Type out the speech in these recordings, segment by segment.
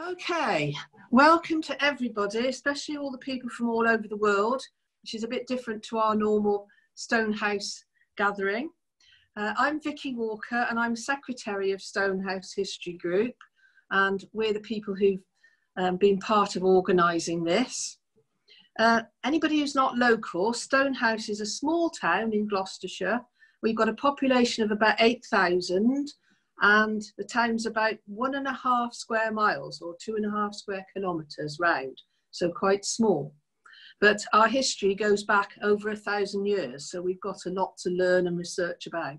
Okay, welcome to everybody, especially all the people from all over the world, which is a bit different to our normal Stonehouse gathering. I'm Vicky Walker and I'm Secretary of Stonehouse History Group, and we're the people who've been part of organising this. Anybody who's not local, Stonehouse is a small town in Gloucestershire. We've got a population of about 8,000. And the town's about 1.5 square miles or 2.5 square kilometres round, so quite small. But our history goes back over 1,000 years, so we've got a lot to learn and research about.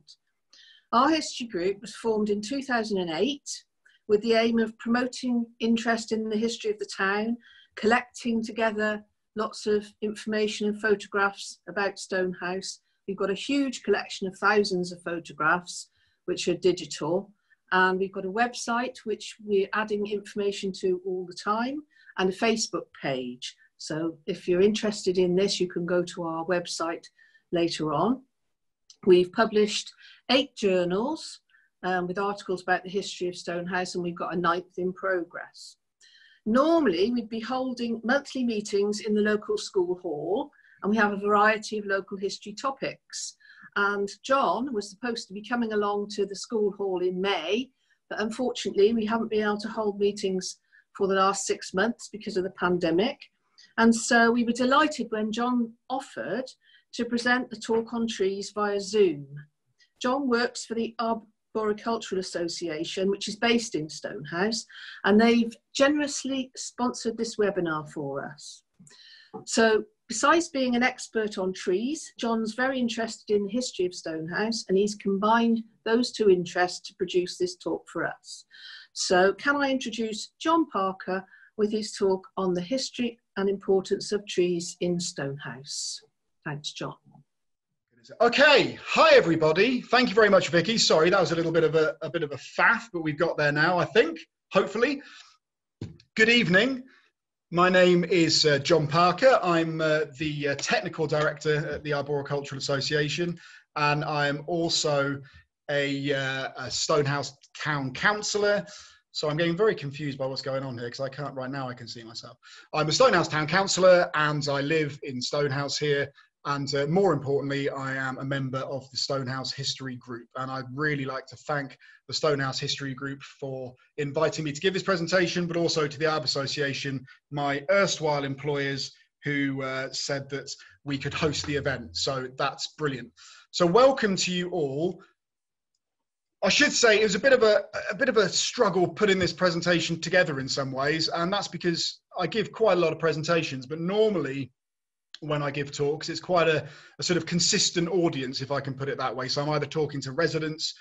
Our history group was formed in 2008 with the aim of promoting interest in the history of the town, collecting together lots of information and photographs about Stonehouse. We've got a huge collection of thousands of photographs which are digital, and we've got a website which we're adding information to all the time, and a Facebook page. So if you're interested in this, you can go to our website later on. We've published 8 journals with articles about the history of Stonehouse, and we've got a 9th in progress. Normally we'd be holding monthly meetings in the local school hall, and we have a variety of local history topics. And John was supposed to be coming along to the school hall in May, but unfortunately we haven't been able to hold meetings for the last 6 months because of the pandemic. And so we were delighted when John offered to present the talk on trees via Zoom. John works for the Arboricultural Association, which is based in Stonehouse, and they've generously sponsored this webinar for us. So besides being an expert on trees, John's very interested in the history of Stonehouse, and he's combined those 2 interests to produce this talk for us. So can I introduce John Parker with his talk on the history and importance of trees in Stonehouse. Thanks, John. Okay, hi everybody. Thank you very much, Vicky. Sorry, that was a little bit of a faff, but we've got there now, I think, hopefully. Good evening. My name is John Parker. I'm the Technical Director at the Arboricultural Association, and I'm also a Stonehouse Town Councillor. So I'm getting very confused by what's going on here because I can't, right now I can see myself. I'm a Stonehouse Town Councillor and I live in Stonehouse here. And more importantly, I am a member of the Stonehouse History Group. And I'd really like to thank the Stonehouse History Group for inviting me to give this presentation, but also to the Arb Association, my erstwhile employers who said that we could host the event. So that's brilliant. So welcome to you all. I should say it was a bit of a struggle putting this presentation together in some ways. And that's because I give quite a lot of presentations, but normally when I give talks, it's quite a sort of consistent audience, if I can put it that way. So I'm either talking to residents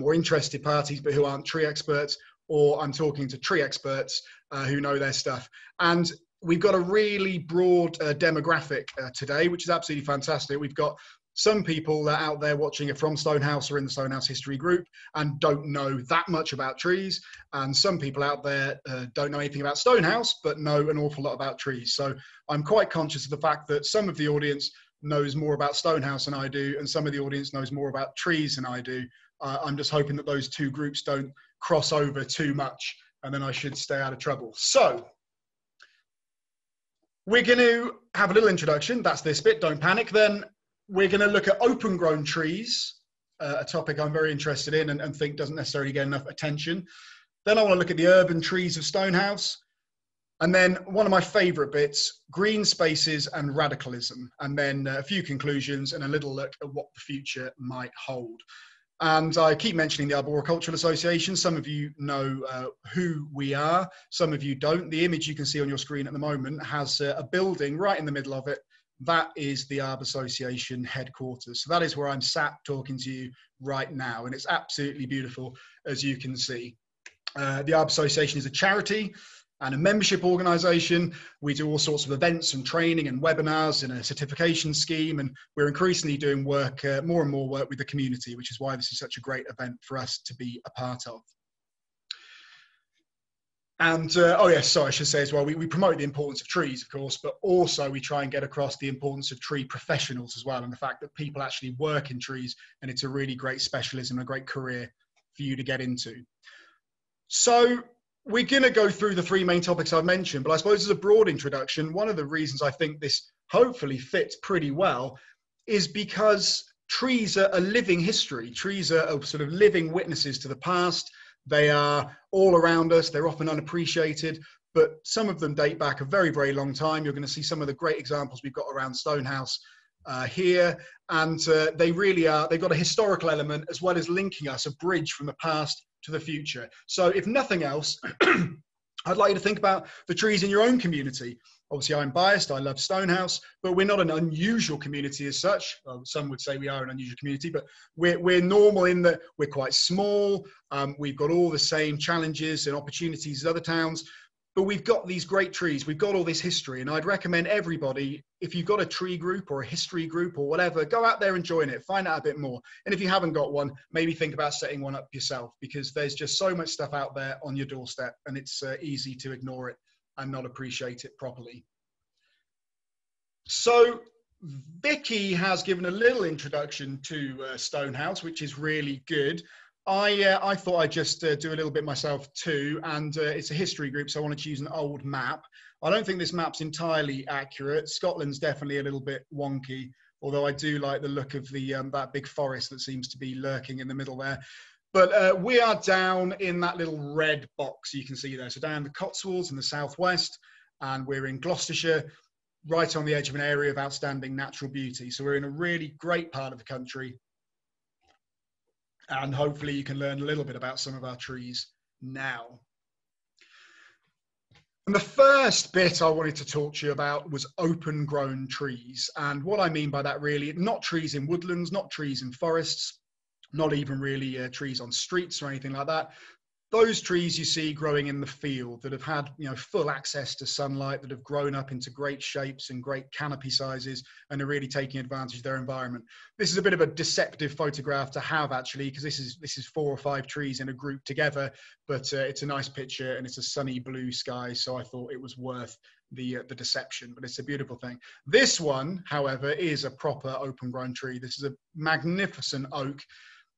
or interested parties, but who aren't tree experts, or I'm talking to tree experts who know their stuff. And we've got a really broad demographic today, which is absolutely fantastic. We've got some people that are out there watching it from Stonehouse or in the Stonehouse History Group and don't know that much about trees. And some people out there don't know anything about Stonehouse, but know an awful lot about trees. So I'm quite conscious of the fact that some of the audience knows more about Stonehouse than I do, and some of the audience knows more about trees than I do. I'm just hoping that those 2 groups don't cross over too much, and then I should stay out of trouble. So we're going to have a little introduction. That's this bit, don't panic. Then we're going to look at open grown trees, a topic I'm very interested in and think doesn't necessarily get enough attention. Then I want to look at the urban trees of Stonehouse. And then one of my favourite bits, green spaces and radicalism. And then a few conclusions and a little look at what the future might hold. And I keep mentioning the Arboricultural Association. Some of you know who we are, some of you don't. The image you can see on your screen at the moment has a building right in the middle of it. That is the Arb Association headquarters. So that is where I'm sat talking to you right now. And it's absolutely beautiful, as you can see. The Arb Association is a charity and a membership organisation. We do all sorts of events and training and webinars and a certification scheme. And we're increasingly doing work, more and more work with the community, which is why this is such a great event for us to be a part of. And, oh yes, sorry, I should say as well, we promote the importance of trees, of course, but also we try and get across the importance of tree professionals as well, and the fact that people actually work in trees, and it's a really great specialism, a great career for you to get into. So we're going to go through the three main topics I've mentioned, but I suppose as a broad introduction, one of the reasons I think this hopefully fits pretty well is because trees are a living history. Trees are sort of living witnesses to the past. They are all around us. They're often unappreciated, but some of them date back a very, very long time. You're going to see some of the great examples we've got around Stonehouse here, and they really are, they've got a historical element as well as linking us, a bridge from the past to the future. So if nothing else, I'd like you to think about the trees in your own community. Obviously, I'm biased, I love Stonehouse, but we're not an unusual community as such. Well, some would say we are an unusual community, but we're normal in that we're quite small. We've got all the same challenges and opportunities as other towns, but we've got these great trees. We've got all this history, and I'd recommend everybody, if you've got a tree group or a history group or whatever, go out there and join it, find out a bit more. And if you haven't got one, maybe think about setting one up yourself, because there's just so much stuff out there on your doorstep, and it's easy to ignore it and not appreciate it properly. So Vicky has given a little introduction to Stonehouse, which is really good. I thought I'd just do a little bit myself too, and it's a history group, so I wanted to use an old map. I don't think this map's entirely accurate. Scotland's definitely a little bit wonky, although I do like the look of the that big forest that seems to be lurking in the middle there. But we are down in that little red box you can see there. So down the Cotswolds in the southwest, and we're in Gloucestershire, right on the edge of an area of outstanding natural beauty. So we're in a really great part of the country. And hopefully you can learn a little bit about some of our trees now. And the first bit I wanted to talk to you about was open grown trees. And what I mean by that really, not trees in woodlands, not trees in forests, not even really trees on streets or anything like that. Those trees you see growing in the field that have had, you know, full access to sunlight, that have grown up into great shapes and great canopy sizes and are really taking advantage of their environment. This is a bit of a deceptive photograph to have actually, because this is 4 or 5 trees in a group together, but it's a nice picture and it's a sunny blue sky, so I thought it was worth the deception, but it's a beautiful thing. This one, however, is a proper open grown tree. This is a magnificent oak.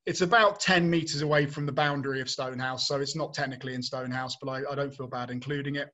It's about 10 meters away from the boundary of Stonehouse, so it's not technically in Stonehouse, but I don't feel bad including it.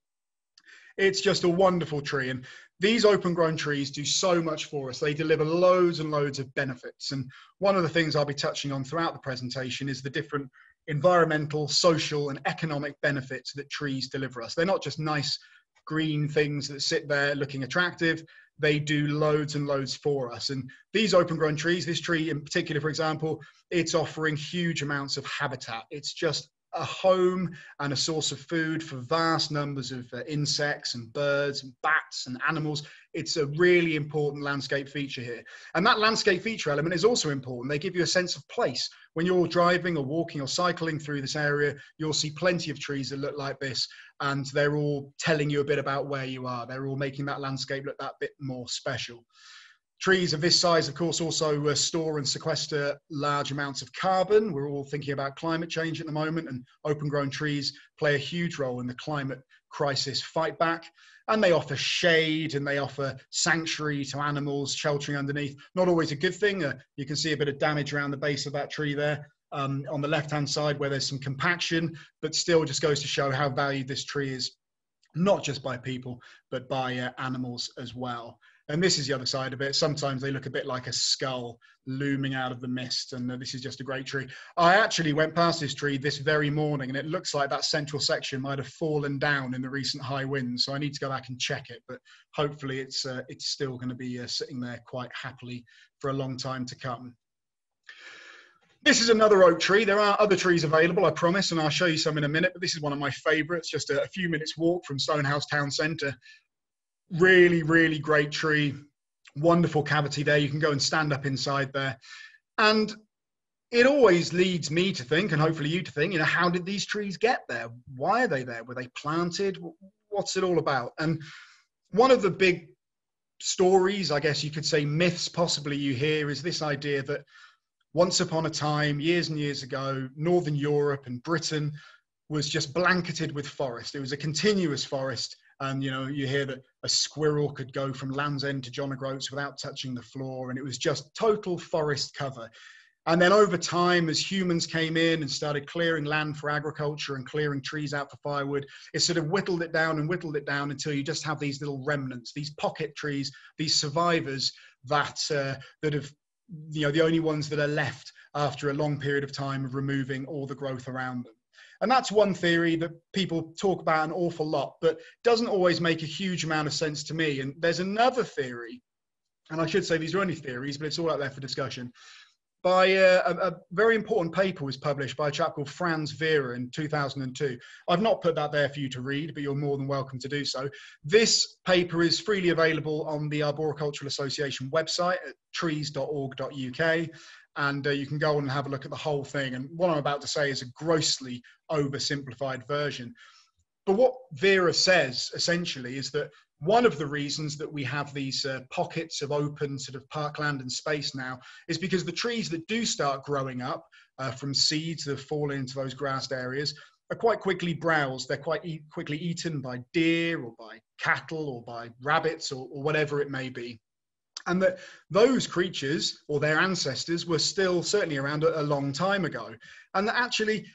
It's just a wonderful tree, and these open grown trees do so much for us. They deliver loads and loads of benefits, and one of the things I'll be touching on throughout the presentation is the different environmental, social and economic benefits that trees deliver us. They're not just nice green things that sit there looking attractive. They do loads and loads for us. And these open grown trees, this tree in particular, for example, it's offering huge amounts of habitat. It's just a home and a source of food for vast numbers of insects and birds and bats and animals. It's a really important landscape feature here. And that landscape feature element is also important. They give you a sense of place. When you're driving or walking or cycling through this area, you'll see plenty of trees that look like this, and they're all telling you a bit about where you are. They're all making that landscape look that bit more special. Trees of this size, of course, also store and sequester large amounts of carbon. We're all thinking about climate change at the moment, and open grown trees play a huge role in the climate crisis fight back. And they offer shade and they offer sanctuary to animals sheltering underneath. Not always a good thing. You can see a bit of damage around the base of that tree there on the left-hand side where there's some compaction, but still just goes to show how valued this tree is, not just by people, but by animals as well. And this is the other side of it. Sometimes they look a bit like a skull looming out of the mist, and this is just a great tree. I actually went past this tree this very morning, and it looks like that central section might have fallen down in the recent high winds, so I need to go back and check it, but hopefully it's still going to be sitting there quite happily for a long time to come. This is another oak tree. There are other trees available, I promise, and I'll show you some in a minute, but this is one of my favourites, just a few minutes walk from Stonehouse town centre. Really, really great tree, wonderful cavity there. You can go and stand up inside there. And it always leads me to think, and hopefully you to think, you know, how did these trees get there? Why are they there? Were they planted? What's it all about? And one of the big stories, I guess you could say myths possibly you hear, is this idea that once upon a time, years and years ago, Northern Europe and Britain was just blanketed with forest. It was a continuous forest. And, you know, you hear that a squirrel could go from Land's End to John O'Groats without touching the floor. And it was just total forest cover. And then over time, as humans came in and started clearing land for agriculture and clearing trees out for firewood, it sort of whittled it down and whittled it down until you just have these little remnants, these pocket trees, these survivors that have, the only ones that are left after a long period of time of removing all the growth around them. And that's one theory that people talk about an awful lot, but doesn't always make a huge amount of sense to me. And there's another theory, and I should say these are only theories, but it's all out there for discussion. By a very important paper was published by a chap called Franz Vera in 2002. I've not put that there for you to read, but you're more than welcome to do so. This paper is freely available on the Arboricultural Association website at trees.org.uk, and you can go on and have a look at the whole thing. And what I'm about to say is a grossly oversimplified version. But what Vera says, essentially, is that one of the reasons that we have these pockets of open sort of parkland and space now is because the trees that do start growing up from seeds that have fallen into those grassed areas are quite quickly browsed. They're quite quickly eaten by deer or by cattle or by rabbits or whatever it may be. And that those creatures or their ancestors were still certainly around a long time ago. And that actually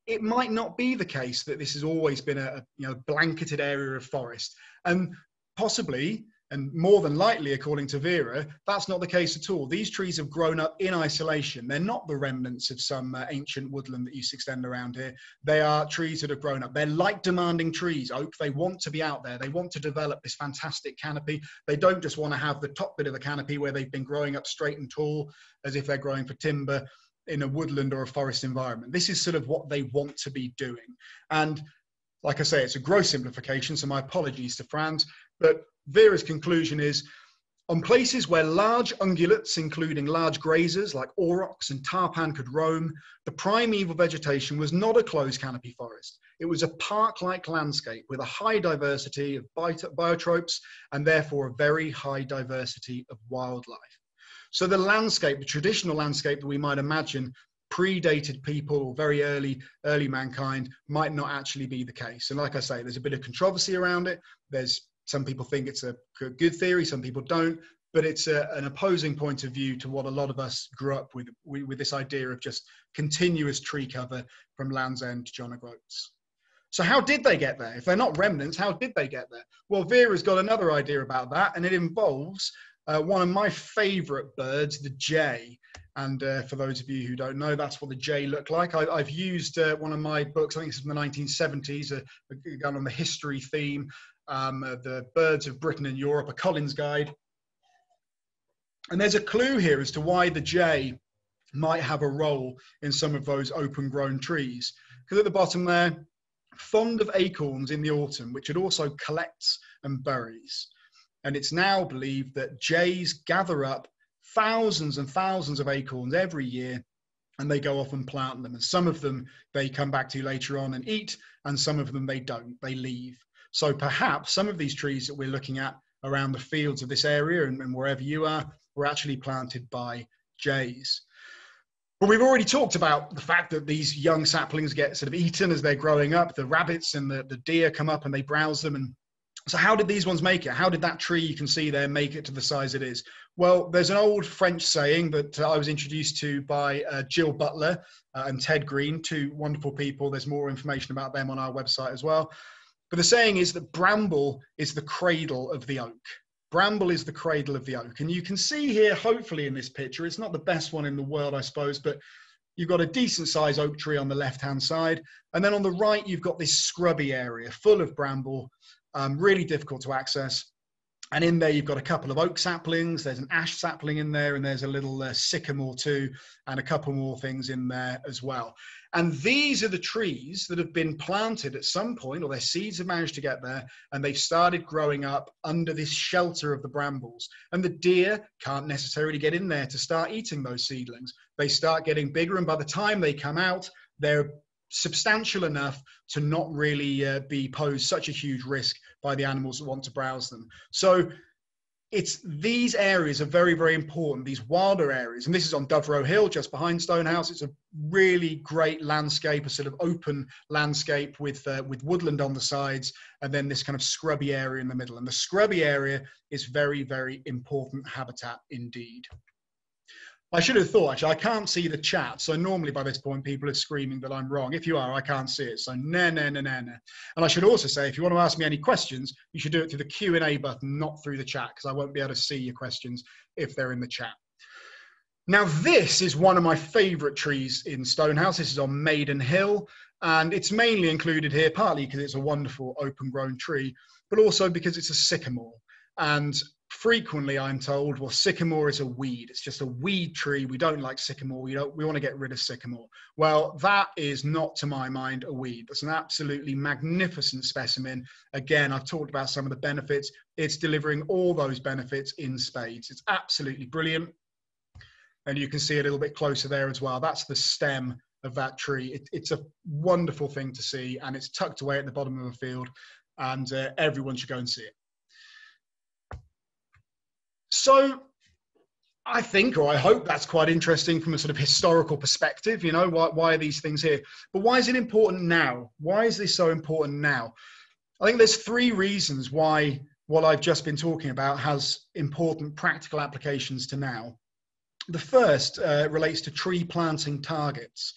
it might not be the case that this has always been a blanketed area of forest. And possibly, and more than likely, according to Vera, that's not the case at all. These trees have grown up in isolation. They're not the remnants of some ancient woodland that used to extend around here. They are trees that have grown up. They're light-demanding trees, oak. They want to be out there. They want to develop this fantastic canopy. They don't just want to have the top bit of the canopy where they've been growing up straight and tall, as if they're growing for timber in a woodland or a forest environment. This is sort of what they want to be doing. And like I say, it's a gross simplification, so my apologies to Franz, but Vera's conclusion is, on places where large ungulates, including large grazers like aurochs and tarpan could roam, the primeval vegetation was not a closed canopy forest. It was a park-like landscape with a high diversity of biotopes and therefore a very high diversity of wildlife. So the landscape, the traditional landscape that we might imagine predated people or very early mankind might not actually be the case. And like I say, there's a bit of controversy around it. Some people think it's a good theory, some people don't, but it's an opposing point of view to what a lot of us grew up with this idea of just continuous tree cover from Land's End to John O'Groats. So how did they get there? If they're not remnants, how did they get there? Well, Vera's got another idea about that, and it involves one of my favorite birds, the jay. And for those of you who don't know, that's what the jay look like. I've used one of my books, I think it's from the 1970s, again on the history theme, the birds of Britain and Europe, a Collins guide. And there's a clue here as to why the jay might have a role in some of those open grown trees. Because at the bottom there, fond of acorns in the autumn, which it also collects and buries. And it's now believed that jays gather up thousands and thousands of acorns every year, and they go off and plant them. And some of them they come back to later on and eat, and some of them they don't, they leave. So perhaps some of these trees that we're looking at around the fields of this area and wherever you are were actually planted by jays. But we've already talked about the fact that these young saplings get sort of eaten as they're growing up. The rabbits and the deer come up and they browse them. And so how did these ones make it? How did that tree you can see there make it to the size it is? Well, there's an old French saying that I was introduced to by Jill Butler and Ted Green, two wonderful people. There's more information about them on our website as well. But the saying is that bramble is the cradle of the oak. Bramble is the cradle of the oak. And you can see here, hopefully in this picture, it's not the best one in the world, I suppose, but you've got a decent sized oak tree on the left-hand side. And then on the right, you've got this scrubby area full of bramble, really difficult to access. And in there, you've got a couple of oak saplings. There's an ash sapling in there, and there's a little sycamore too, and a couple more things in there as well. And these are the trees that have been planted at some point, or their seeds have managed to get there, and they've started growing up under this shelter of the brambles. And the deer can't necessarily get in there to start eating those seedlings. They start getting bigger, and by the time they come out, they're substantial enough to not really be posed such a huge risk by the animals that want to browse them. So it's these areas are very, very important, these wilder areas. And this is on Doverow Hill, just behind Stonehouse. It's a really great landscape, a sort of open landscape with woodland on the sides, and then this kind of scrubby area in the middle. And the scrubby area is very, very important habitat indeed. I should have thought, actually, I can't see the chat. So normally by this point, people are screaming that I'm wrong. If you are, I can't see it. So no. And I should also say, if you want to ask me any questions, you should do it through the Q&A button, not through the chat, because I won't be able to see your questions if they're in the chat. Now, this is one of my favorite trees in Stonehouse. This is on Maiden Hill, and it's mainly included here, partly because it's a wonderful open grown tree, but also because it's a sycamore. And frequently I'm told, well, sycamore is a weed. It's just a weed tree. We don't like sycamore. We want to get rid of sycamore. Well, that is not, to my mind, a weed. That's an absolutely magnificent specimen. Again, I've talked about some of the benefits. It's delivering all those benefits in spades. It's absolutely brilliant. And you can see a little bit closer there as well. That's the stem of that tree. It's a wonderful thing to see, and it's tucked away at the bottom of a field, and everyone should go and see it. So I think, or I hope, that's quite interesting from a sort of historical perspective. You know, why are these things here? But why is it important now? Why is this so important now? I think there's three reasons why what I've just been talking about has important practical applications to now. The first relates to tree planting targets.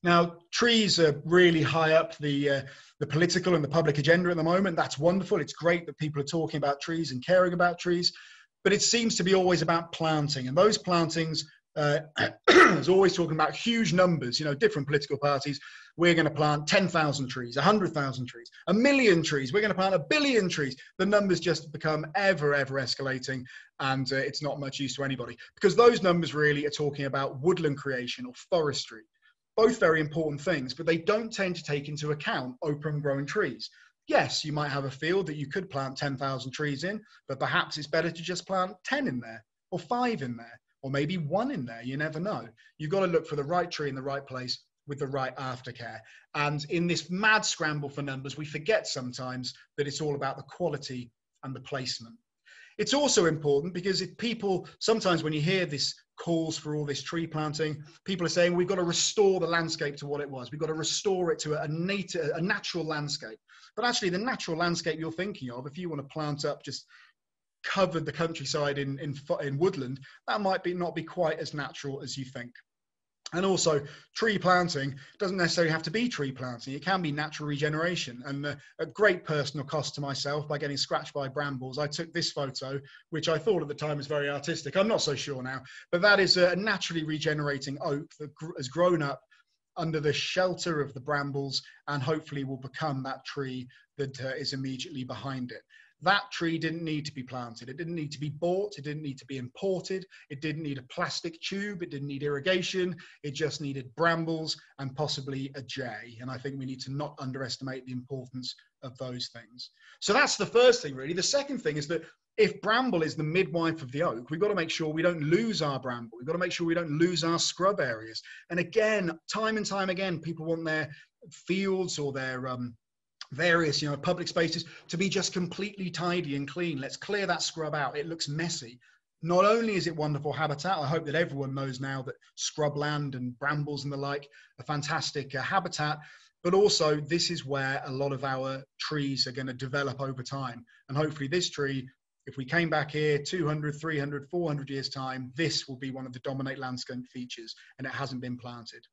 Now, trees are really high up the political and the public agenda at the moment. That's wonderful. It's great that people are talking about trees and caring about trees, but it seems to be always about planting. And those plantings is always talking about huge numbers, you know, different political parties. We're going to plant 10,000 trees, 100,000 trees, 1 million trees. We're going to plant 1 billion trees. The numbers just become ever escalating, and it's not much use to anybody, because those numbers really are talking about woodland creation or forestry. Both very important things, but they don't tend to take into account open growing trees. Yes, you might have a field that you could plant 10,000 trees in, but perhaps it's better to just plant 10 in there, or 5 in there, or maybe 1 in there. You never know. You've got to look for the right tree in the right place with the right aftercare. And in this mad scramble for numbers, we forget sometimes that it's all about the quality and the placement. It's also important because if people, sometimes when you hear this calls for all this tree planting, people are saying we've got to restore the landscape to what it was. We've got to restore it to a natural landscape. But actually the natural landscape you're thinking of, if you want to plant up just covered the countryside in woodland, that might not be quite as natural as you think. And also, tree planting doesn't necessarily have to be tree planting. It can be natural regeneration. And at great personal cost to myself, by getting scratched by brambles, I took this photo, which I thought at the time was very artistic. I'm not so sure now, but that is a naturally regenerating oak that has grown up under the shelter of the brambles and hopefully will become that tree that is immediately behind it. That tree didn't need to be planted. It didn't need to be bought. It didn't need to be imported. It didn't need a plastic tube. It didn't need irrigation. It just needed brambles and possibly a jay. And I think we need to not underestimate the importance of those things. So that's the first thing, really. The second thing is that if bramble is the midwife of the oak, we've got to make sure we don't lose our bramble. We've got to make sure we don't lose our scrub areas. And again, time and time again, people want their fields or their various, you know, public spaces to be just completely tidy and clean. Let's clear that scrub out. It looks messy. Not only is it wonderful habitat, I hope that everyone knows now that scrubland and brambles and the like are fantastic habitat, but also this is where a lot of our trees are going to develop over time. And hopefully this tree, if we came back here 200, 300, 400 years time, this will be one of the dominant landscape features, and it hasn't been planted.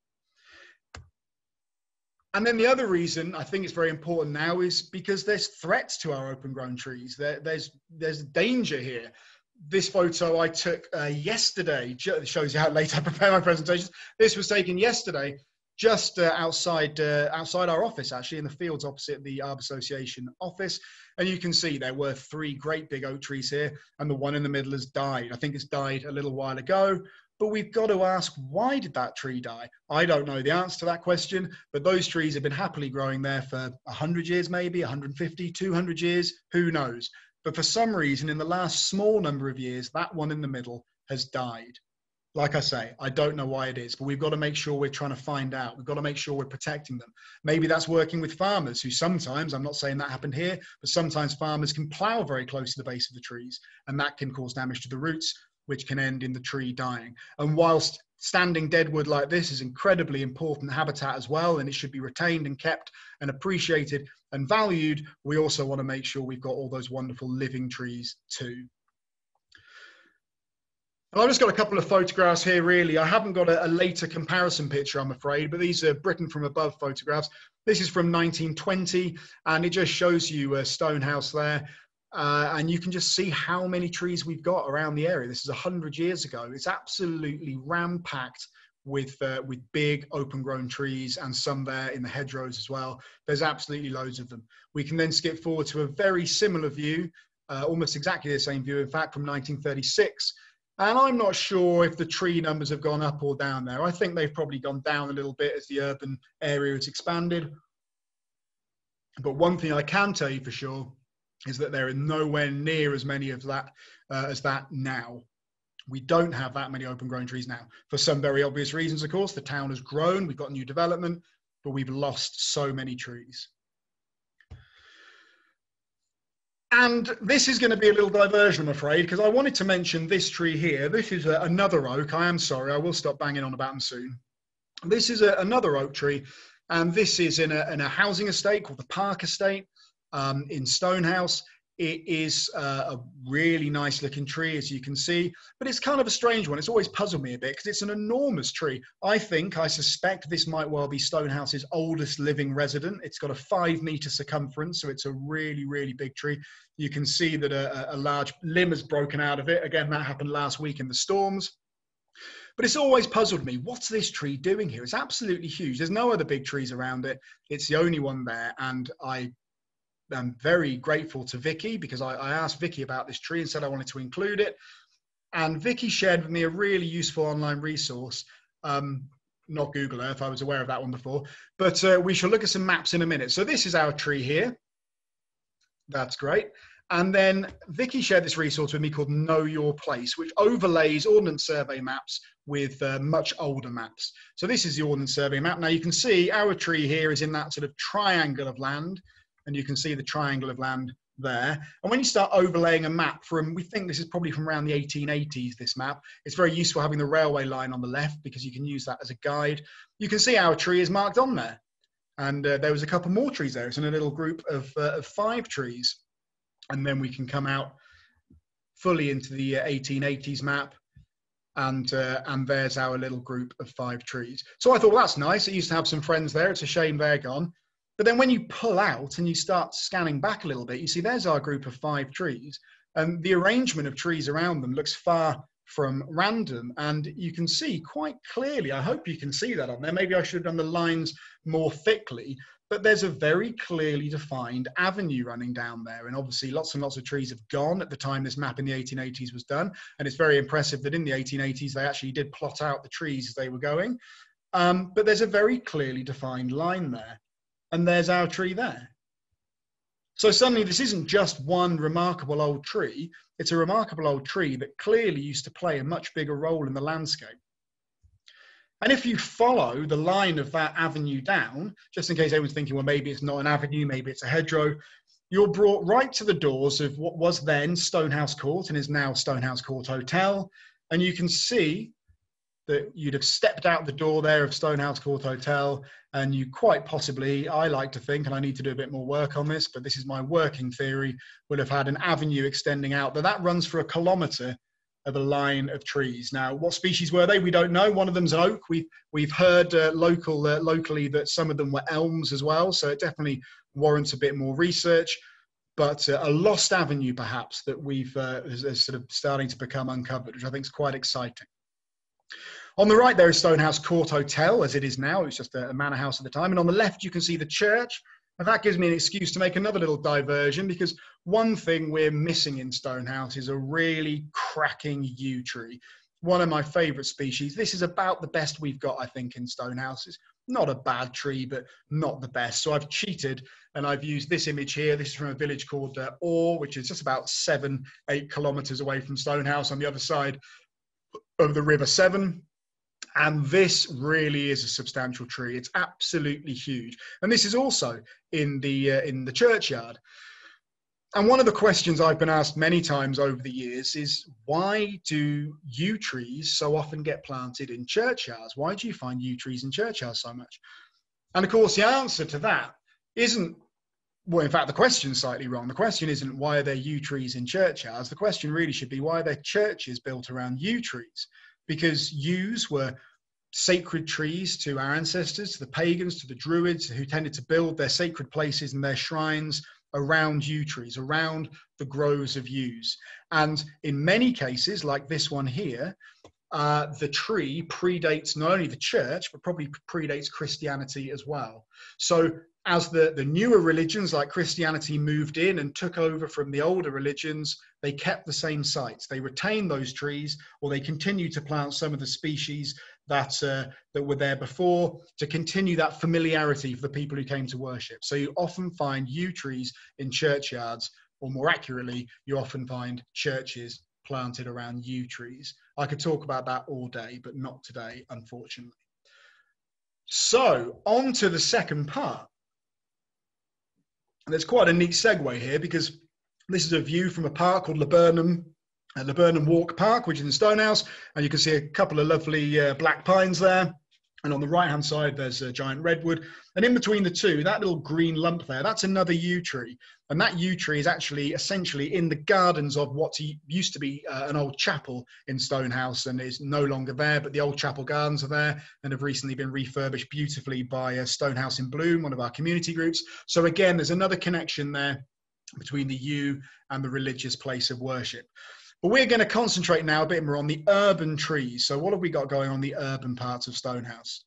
And then the other reason I think it's very important now is because there's threats to our open grown trees. There's danger here. This photo I took yesterday, shows you how late I prepare my presentations. This was taken yesterday, just outside our office, actually, in the fields opposite the Arboricultural Association office. And you can see there were 3 great big oak trees here, and the one in the middle has died. I think it's died a little while ago. But we've got to ask, why did that tree die? I don't know the answer to that question, but those trees have been happily growing there for 100 years, maybe 150, 200 years, who knows? But for some reason, in the last small number of years, that one in the middle has died. Like I say, I don't know why it is, but we've got to make sure we're trying to find out. We've got to make sure we're protecting them. Maybe that's working with farmers who sometimes, I'm not saying that happened here, but sometimes farmers can plow very close to the base of the trees, and that can cause damage to the roots, which can end in the tree dying. And whilst standing deadwood like this is incredibly important habitat as well, and it should be retained and kept and appreciated and valued, we also want to make sure we've got all those wonderful living trees too. And I've just got a couple of photographs here, really. I haven't got a later comparison picture, I'm afraid, but these are Britain from above photographs. This is from 1920, and it just shows you Stonehouse there. And you can just see how many trees we've got around the area. This is 100 years ago. It's absolutely ram-packed with big open-grown trees, and some there in the hedgerows as well. There's absolutely loads of them. We can then skip forward to a very similar view, almost exactly the same view, in fact, from 1936. And I'm not sure if the tree numbers have gone up or down there. I think they've probably gone down a little bit as the urban area has expanded. But one thing I can tell you for sure is that there are nowhere near as many of that as that now. We don't have that many open grown trees now, for some very obvious reasons, of course. The town has grown, we've got new development, but we've lost so many trees. And this is going to be a little diversion, I'm afraid, because I wanted to mention this tree here. This is another oak. I am sorry, I will stop banging on about them soon. This is another oak tree, and this is in a housing estate called the Park Estate in Stonehouse. It is a really nice looking tree, as you can see, but it's kind of a strange one. It's always puzzled me a bit because it's an enormous tree. I suspect this might well be Stonehouse's oldest living resident. It's got a 5-meter circumference, so it's a really, really big tree. You can see that a large limb has broken out of it. Again, that happened last week in the storms. But it's always puzzled me. What's this tree doing here? It's absolutely huge. There's no other big trees around it. It's the only one there, and I'm very grateful to Vicky, because I asked Vicky about this tree and said I wanted to include it. And Vicky shared with me a really useful online resource, not Google Earth, I was aware of that one before, but we shall look at some maps in a minute. So this is our tree here. That's great. And then Vicky shared this resource with me called Know Your Place, which overlays Ordnance Survey maps with much older maps. So this is the Ordnance Survey map. Now you can see our tree here is in that sort of triangle of land, and you can see the triangle of land there. And when you start overlaying a map from, we think this is probably from around the 1880s, this map, it's very useful having the railway line on the left because you can use that as a guide. You can see our tree is marked on there. And there was a couple more trees there. It's in a little group of 5 trees. And then we can come out fully into the 1880s map. And there's our little group of 5 trees. So I thought, well, that's nice. I used to have some friends there. It's a shame they're gone. But then when you pull out and you start scanning back a little bit, you see there's our group of 5 trees. And the arrangement of trees around them looks far from random. And you can see quite clearly, I hope you can see that on there. Maybe I should have done the lines more thickly. But there's a very clearly defined avenue running down there. And obviously lots and lots of trees have gone at the time this map in the 1880s was done. And it's very impressive that in the 1880s, they actually did plot out the trees as they were going. But there's a very clearly defined line there. And there's our tree there. So suddenly this isn't just one remarkable old tree. It's a remarkable old tree that clearly used to play a much bigger role in the landscape. And if you follow the line of that avenue down, just in case anyone's thinking, well, maybe it's not an avenue, maybe it's a hedgerow, you're brought right to the doors of what was then Stonehouse Court and is now Stonehouse Court Hotel. And you can see that you'd have stepped out the door there of Stonehouse Court Hotel, and you quite possibly, I like to think, and I need to do a bit more work on this, but this is my working theory, would have had an avenue extending out. But that runs for 1 kilometre of a line of trees. Now, what species were they? We don't know. One of them's an oak. We've heard locally that some of them were elms as well, so it definitely warrants a bit more research. But a lost avenue, perhaps, that we've is sort of starting to become uncovered, which I think is quite exciting. On the right there is Stonehouse Court Hotel, as it is now. It was just a manor house at the time. And on the left, you can see the church. And that gives me an excuse to make another little diversion, because one thing we're missing in Stonehouse is a really cracking yew tree. One of my favourite species. This is about the best we've got, I think, in Stonehouse. It's not a bad tree, but not the best. So I've cheated and I've used this image here. This is from a village called Orr, which is just about 7-8 kilometres away from Stonehouse on the other side of the River Severn. And this really is a substantial tree. It's absolutely huge. And this is also in the churchyard. And one of the questions I've been asked many times over the years is, why do yew trees so often get planted in churchyards? Why do you find yew trees in churchyards so much? And of course, the answer to that isn't well, in fact, the question's slightly wrong. The question isn't why are there yew trees in churchyards? The question really should be why are there churches built around yew trees? Because yews were sacred trees to our ancestors, to the pagans, to the druids, who tended to build their sacred places and their shrines around yew trees, around the groves of yews. And in many cases, like this one here, the tree predates not only the church, but probably predates Christianity as well. So as the newer religions like Christianity moved in and took over from the older religions, they kept the same sites. They retained those trees, or they continued to plant some of the species that were there before, to continue that familiarity for the people who came to worship. So you often find yew trees in churchyards, or more accurately, you often find churches planted around yew trees. I could talk about that all day, but not today, unfortunately. So on to the second part. There's quite a neat segue here, because this is a view from a park called Laburnum Walk Park, which is in Stonehouse, and you can see a couple of lovely black pines there. And on the right-hand side, there's a giant redwood. And in between the two, that little green lump there, that's another yew tree. And that yew tree is actually essentially in the gardens of what used to be an old chapel in Stonehouse, and is no longer there, but the old chapel gardens are there and have recently been refurbished beautifully by Stonehouse in Bloom, one of our community groups. So again, there's another connection there between the yew and the religious place of worship. But we're going to concentrate now a bit more on the urban trees. So what have we got going on the urban parts of Stonehouse?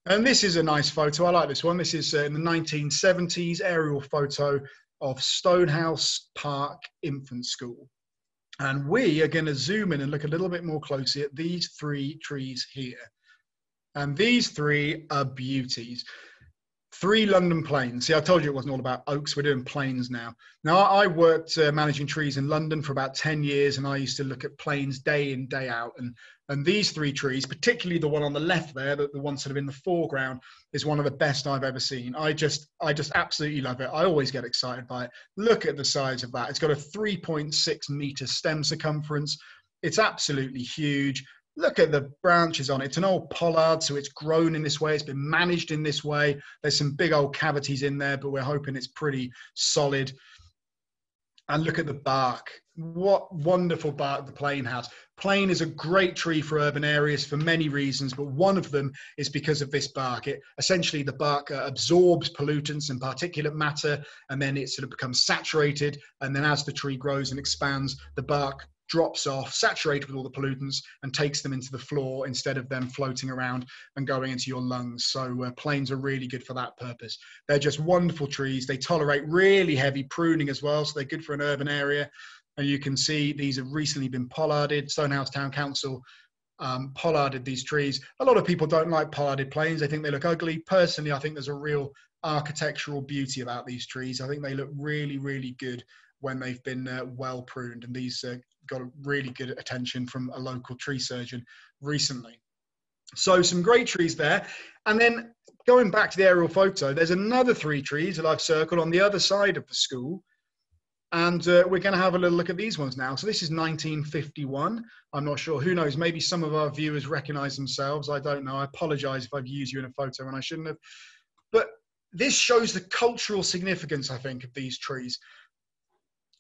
And this is a nice photo. I like this one. This is in the 1970s aerial photo of Stonehouse Park Infant School. And we are going to zoom in and look a little bit more closely at these three trees here. And these three are beauties. 3 London planes. See, I told you it wasn't all about oaks. We're doing planes now. Now, I worked managing trees in London for about 10 years, and I used to look at planes day in, day out. And these 3 trees, particularly the one on the left there, the one sort of in the foreground, is one of the best I've ever seen. I just absolutely love it. I always get excited by it. Look at the size of that. It's got a 3.6 meter stem circumference. It's absolutely huge. Look at the branches on it. It's an old pollard, so it's grown in this way. It's been managed in this way. There's some big old cavities in there, but we're hoping it's pretty solid. And look at the bark. What wonderful bark the plane has. Plane is a great tree for urban areas for many reasons, but one of them is because of this bark. Essentially, the bark absorbs pollutants and particulate matter, and then it sort of becomes saturated. And then as the tree grows and expands, the bark drops off, saturated with all the pollutants, and takes them into the floor instead of them floating around and going into your lungs. So planes are really good for that purpose. They're just wonderful trees. They tolerate really heavy pruning as well, so they're good for an urban area. And you can see these have recently been pollarded. Stonehouse Town Council pollarded these trees. A lot of people don't like pollarded planes. They think they look ugly. Personally, I think there's a real architectural beauty about these trees. I think they look really, really good when they've been well pruned, and these got really good attention from a local tree surgeon recently. So some great trees there. And then going back to the aerial photo, there's another 3 trees that I've circled on the other side of the school. And we're going to have a little look at these ones now. So this is 1951. I'm not sure. Who knows? Maybe some of our viewers recognize themselves. I don't know. I apologize if I've used you in a photo when I shouldn't have. But this shows the cultural significance, I think, of these trees.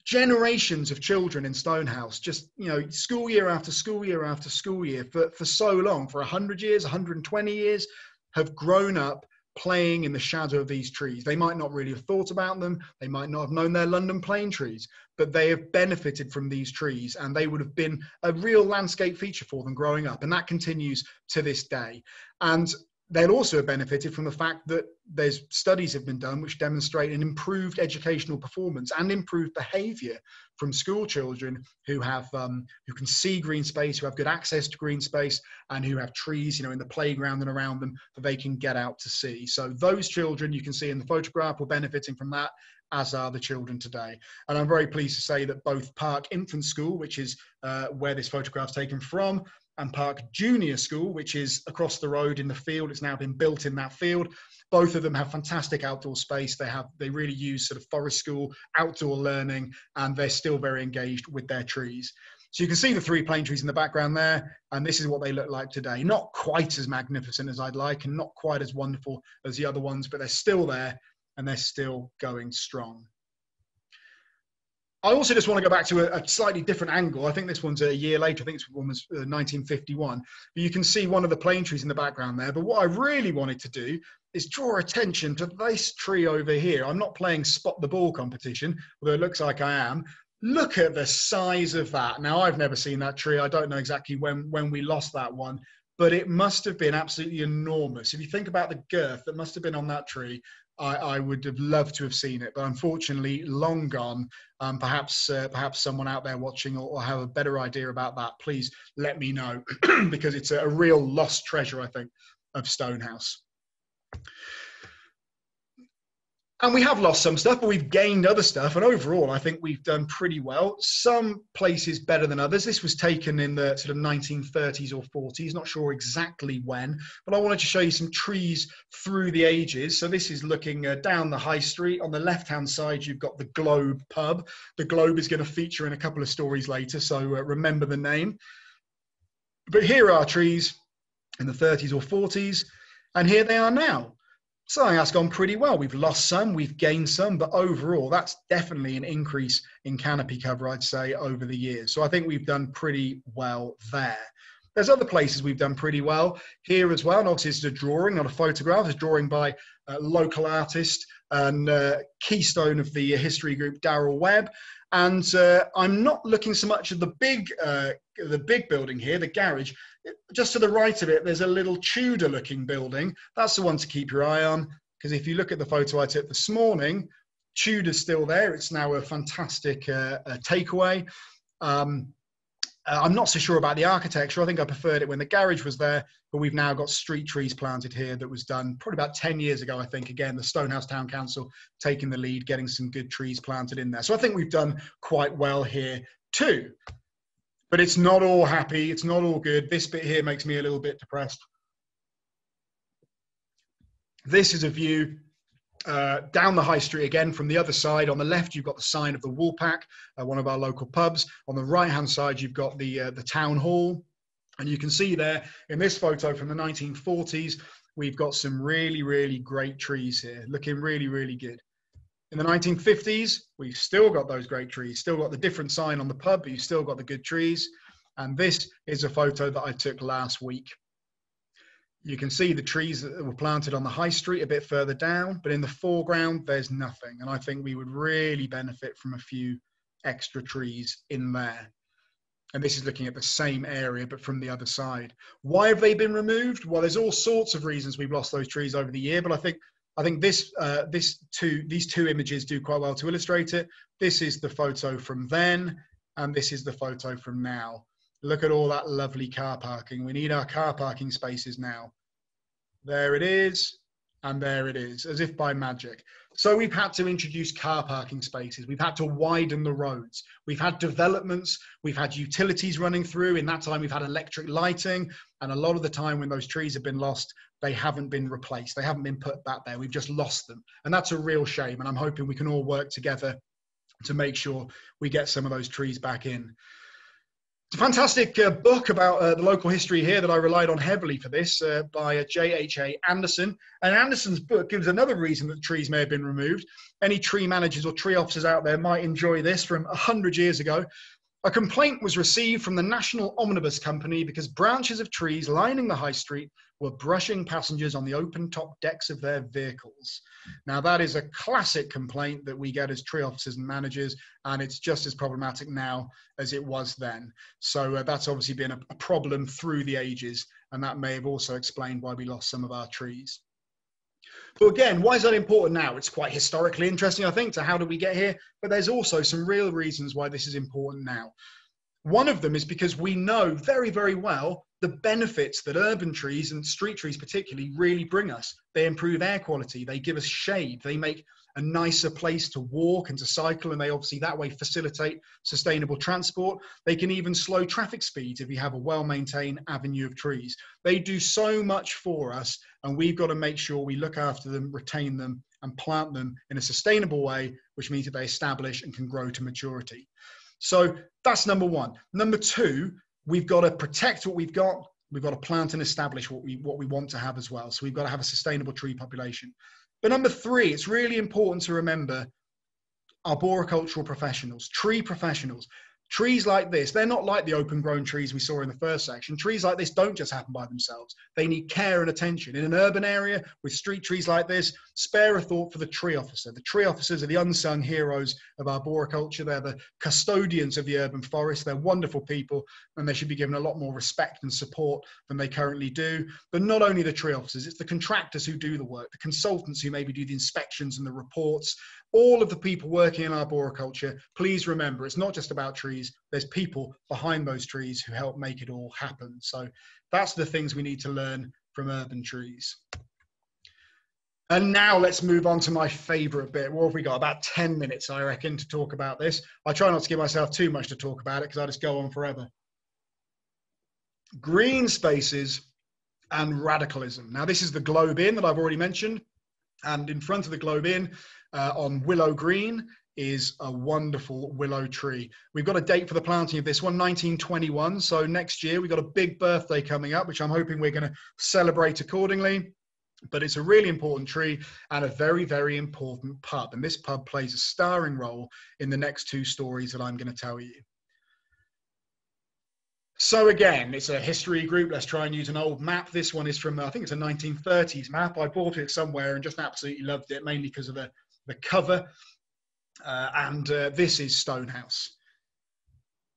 Generations of children in Stonehouse, just, you know, school year after school year after school year for so long, for 100 years, 120 years, have grown up playing in the shadow of these trees. They might not really have thought about them. They might not have known they're London plane trees, but they have benefited from these trees, and they would have been a real landscape feature for them growing up. And that continues to this day. And they'll also have benefited from the fact that there's studies have been done which demonstrate an improved educational performance and improved behavior from school children who have who can see green space, who have good access to green space, and who have trees, you know, in the playground and around them that they can get out to see. So those children you can see in the photograph were benefiting from that, as are the children today. And I'm very pleased to say that both Park Infant School, which is where this photograph's taken from, and Park Junior School, which is across the road in the field, it's now been built in that field. Both of them have fantastic outdoor space. They really use sort of forest school, outdoor learning, and they're still very engaged with their trees. So you can see the 3 plane trees in the background there, and this is what they look like today. Not quite as magnificent as I'd like, and not quite as wonderful as the other ones, but they're still there, and they're still going strong. I also just want to go back to a slightly different angle. I think this one's a year later. I think this one was 1951. But you can see one of the plane trees in the background there. But what I really wanted to do is draw attention to this tree over here. I'm not playing spot the ball competition, although it looks like I am. Look at the size of that. Now, I've never seen that tree. I don't know exactly when we lost that one, but it must have been absolutely enormous. If you think about the girth that must have been on that tree, I would have loved to have seen it, but unfortunately long gone. Perhaps someone out there watching or have a better idea about that, please let me know, because it's a real lost treasure, I think, of Stonehouse. And we have lost some stuff, but we've gained other stuff. And overall, I think we've done pretty well. Some places better than others. This was taken in the sort of 1930s or 40s, not sure exactly when, but I wanted to show you some trees through the ages. So this is looking down the high street. On the left-hand side, you've got the Globe pub. The Globe is going to feature in a couple of stories later, so remember the name. But here are trees in the 30s or 40s, and here they are now. So that's gone pretty well. We've lost some, we've gained some, but overall, that's definitely an increase in canopy cover, I'd say, over the years. So I think we've done pretty well there. There's other places we've done pretty well here as well. And obviously, it's a drawing, not a photograph. It's a drawing by a local artist and keystone of the history group, Darrell Webb. And I'm not looking so much at the big building here, the garage. Just to the right of it, there's a little Tudor-looking building. That's the one to keep your eye on, because if you look at the photo I took this morning, Tudor's still there. It's now a fantastic takeaway. I'm not so sure about the architecture. I think I preferred it when the garage was there, but we've now got street trees planted here that was done probably about 10 years ago, I think. Again, the Stonehouse Town Council taking the lead, getting some good trees planted in there. So I think we've done quite well here too. But it's not all happy. It's not all good. This bit here makes me a little bit depressed. This is a view down the high street again from the other side. On the left, you've got the sign of the Woolpack, one of our local pubs. On the right-hand side, you've got the town hall. And you can see there in this photo from the 1940s, we've got some really, really great trees here, looking really, really good. In the 1950s, we've still got those great trees, still got the different sign on the pub, but you've still got the good trees. And this is a photo that I took last week. You can see the trees that were planted on the high street a bit further down, but in the foreground, there's nothing. And I think we would really benefit from a few extra trees in there. And this is looking at the same area, but from the other side. Why have they been removed? Well, there's all sorts of reasons we've lost those trees over the year, but I think these two images do quite well to illustrate it. This is the photo from then, and this is the photo from now. Look at all that lovely car parking. We need our car parking spaces now. There it is, and there it is, as if by magic. So we've had to introduce car parking spaces. We've had to widen the roads. We've had developments. We've had utilities running through. In that time, we've had electric lighting. And a lot of the time when those trees have been lost, they haven't been replaced. They haven't been put back there. We've just lost them. And that's a real shame. And I'm hoping we can all work together to make sure we get some of those trees back in. It's a fantastic book about the local history here that I relied on heavily for this by J.H.A. Anderson. And Anderson's book gives another reason that trees may have been removed. Any tree managers or tree officers out there might enjoy this from 100 years ago. A complaint was received from the National Omnibus Company because branches of trees lining the high street were brushing passengers on the open-top decks of their vehicles. Now, that is a classic complaint that we get as tree officers and managers, and it's just as problematic now as it was then. So that's obviously been a problem through the ages, and that may have also explained why we lost some of our trees. But again, why is that important now? It's quite historically interesting, I think, to how did we get here? But there's also some real reasons why this is important now. One of them is because we know very, very well the benefits that urban trees and street trees particularly really bring us. They improve air quality, they give us shade, they make a nicer place to walk and to cycle, and they obviously that way facilitate sustainable transport. They can even slow traffic speeds if you have a well-maintained avenue of trees. They do so much for us, and we've got to make sure we look after them, retain them, and plant them in a sustainable way, which means that they establish and can grow to maturity. So that's number one. Number two, we've got to protect what we've got. We've got to plant and establish what we want to have as well. So we've got to have a sustainable tree population. But number 3, it's really important to remember arboricultural professionals, tree professionals. Trees like this, they're not like the open grown trees we saw in the first section. Trees like this don't just happen by themselves. They need care and attention. In an urban area with street trees like this, spare a thought for the tree officer. The tree officers are the unsung heroes of arboriculture. They're the custodians of the urban forest. They're wonderful people, and they should be given a lot more respect and support than they currently do. But not only the tree officers, it's the contractors who do the work, the consultants who maybe do the inspections and the reports. All of the people working in arboriculture, please remember, it's not just about trees. There's people behind those trees who help make it all happen. So that's the things we need to learn from urban trees. And now let's move on to my favorite bit. What have we got? About 10 minutes, I reckon, to talk about this. I try not to give myself too much to talk about it because I just go on forever. Green spaces and radicalism. Now, this is the Globe Inn that I've already mentioned. And in front of the Globe Inn, on Willow Green, is a wonderful willow tree. We've got a date for the planting of this one, 1921. So next year, we've got a big birthday coming up, which I'm hoping we're going to celebrate accordingly. But it's a really important tree and a very, very important pub. And this pub plays a starring role in the next 2 stories that I'm going to tell you. So again, it's a history group. Let's try and use an old map. This one is from, I think it's a 1930s map. I bought it somewhere and just absolutely loved it, mainly because of the cover. This is Stonehouse.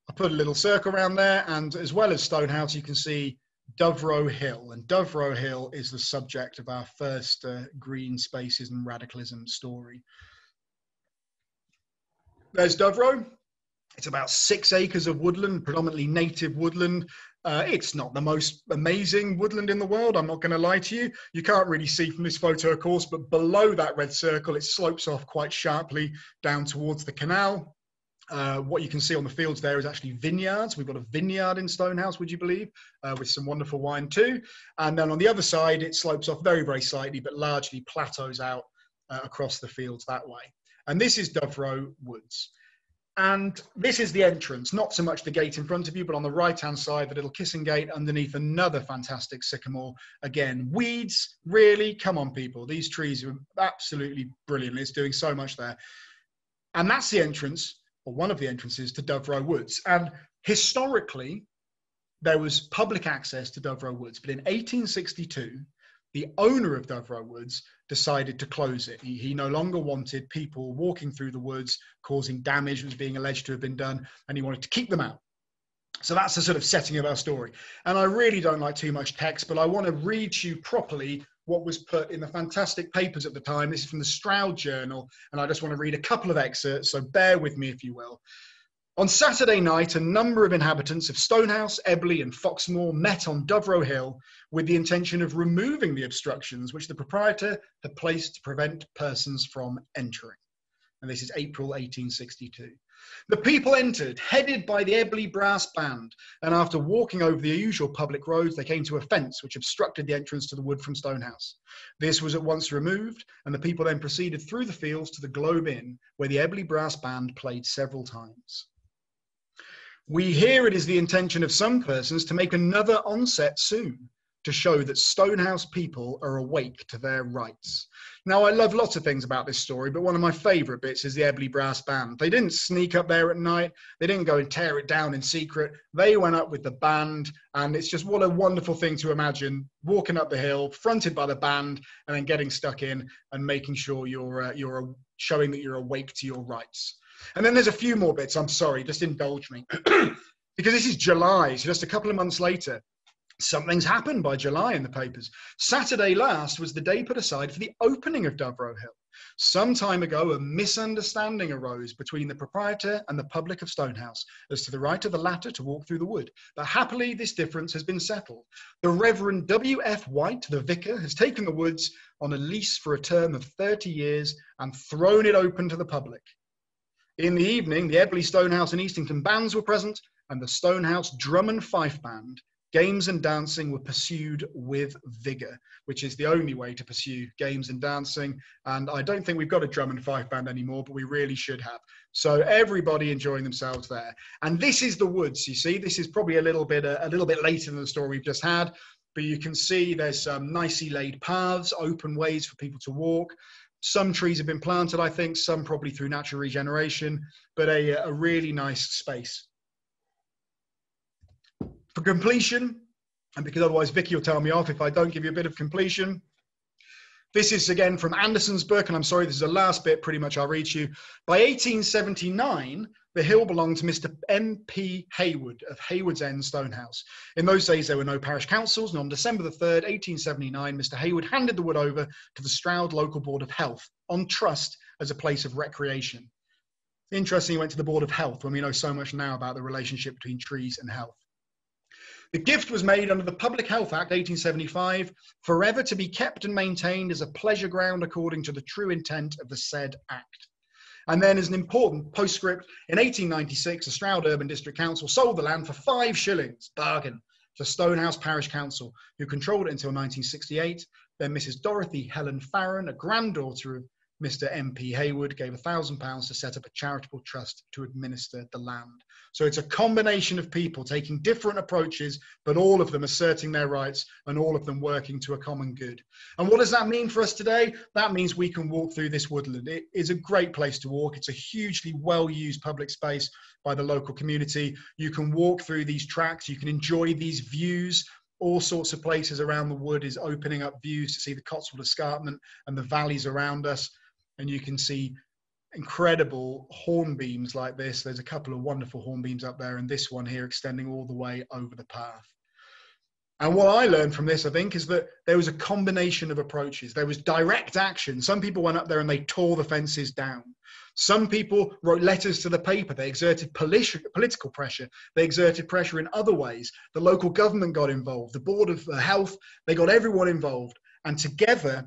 I put a little circle around there, and as well as Stonehouse, you can see Doverow Hill. And Doverow Hill is the subject of our first green spaces and radicalism story. There's Doverow. It's about 6 acres of woodland, predominantly native woodland. It's not the most amazing woodland in the world, I'm not going to lie to you. You can't really see from this photo, of course, but below that red circle, it slopes off quite sharply down towards the canal. What you can see on the fields there is actually vineyards. We've got a vineyard in Stonehouse, would you believe, with some wonderful wine too. And then on the other side, it slopes off very, very slightly, but largely plateaus out across the fields that way. And this is Doverow Woods. And this is the entrance, not so much the gate in front of you, but on the right-hand side, the little kissing gate underneath another fantastic sycamore. Again, weeds, really? Come on, people. These trees are absolutely brilliant. It's doing so much there. And that's the entrance, or one of the entrances, to Doverow Woods. And historically, there was public access to Doverow Woods. But in 1862, the owner of Doverow Woods decided to close it. He no longer wanted people walking through the woods, causing damage that was being alleged to have been done, and he wanted to keep them out. So that's the sort of setting of our story. And I really don't like too much text, but I want to read to you properly what was put in the fantastic papers at the time. This is from the Stroud Journal, and I just want to read a couple of excerpts, so bear with me if you will. On Saturday night, a number of inhabitants of Stonehouse, Ebley and Foxmoor met on Doverow Hill with the intention of removing the obstructions which the proprietor had placed to prevent persons from entering. And this is April 1862. The people entered, headed by the Ebley Brass Band, and after walking over the usual public roads, they came to a fence which obstructed the entrance to the wood from Stonehouse. This was at once removed, and the people then proceeded through the fields to the Globe Inn, where the Ebley Brass Band played several times. We hear it is the intention of some persons to make another onset soon, to show that Stonehouse people are awake to their rights. Now, I love lots of things about this story, but one of my favourite bits is the Ebley Brass Band. They didn't sneak up there at night. They didn't go and tear it down in secret. They went up with the band, and it's just what a wonderful thing to imagine, walking up the hill, fronted by the band, and then getting stuck in and making sure you're showing that you're awake to your rights. And then there's a few more bits, I'm sorry, just indulge me. Because this is July, so just a couple of months later. Something's happened by July in the papers. Saturday last was the day put aside for the opening of Doverow Hill. Some time ago, a misunderstanding arose between the proprietor and the public of Stonehouse as to the right of the latter to walk through the wood. But happily, this difference has been settled. The Reverend W.F. White, the vicar, has taken the woods on a lease for a term of 30 years and thrown it open to the public. In the evening, the Ebley, Stonehouse and Eastington bands were present, and the Stonehouse drum and fife band. Games and dancing were pursued with vigour, which is the only way to pursue games and dancing. And I don't think we've got a drum and fife band anymore, but we really should have. So everybody enjoying themselves there. And this is the woods, you see. This is probably a little bit later than the story we've just had. But you can see there's some nicely laid paths, open ways for people to walk. Some trees have been planted, I think, some probably through natural regeneration, but a really nice space. For completion, and because otherwise Vicky will tell me off if I don't give you a bit of completion, this is again from Anderson's book, and I'm sorry, this is the last bit pretty much I'll read to you. By 1879, the hill belonged to Mr. M.P. Haywood of Haywood's End, Stonehouse. In those days, there were no parish councils, and on December the 3rd, 1879, Mr. Haywood handed the wood over to the Stroud Local Board of Health on trust as a place of recreation. Interesting, he went to the Board of Health when we know so much now about the relationship between trees and health. The gift was made under the Public Health Act 1875, forever to be kept and maintained as a pleasure ground according to the true intent of the said Act. And then as an important postscript, in 1896, the Stroud Urban District Council sold the land for 5 shillings, bargain, to Stonehouse Parish Council, who controlled it until 1968. Then Mrs. Dorothy Helen Farron, a granddaughter of Mr. M.P. Haywood, gave £1,000 to set up a charitable trust to administer the land. So it's a combination of people taking different approaches, but all of them asserting their rights and all of them working to a common good. And what does that mean for us today? That means we can walk through this woodland. It is a great place to walk. It's a hugely well-used public space by the local community. You can walk through these tracks. You can enjoy these views. All sorts of places around the wood is opening up views to see the Cotswold Escarpment and the valleys around us. And you can see incredible hornbeams like this. There's a couple of wonderful hornbeams up there, and this one here extending all the way over the path. And what I learned from this, I think, is that there was a combination of approaches. There was direct action. Some people went up there and they tore the fences down. Some people wrote letters to the paper. They exerted political pressure. They exerted pressure in other ways. The local government got involved. The Board of Health, they got everyone involved. And together,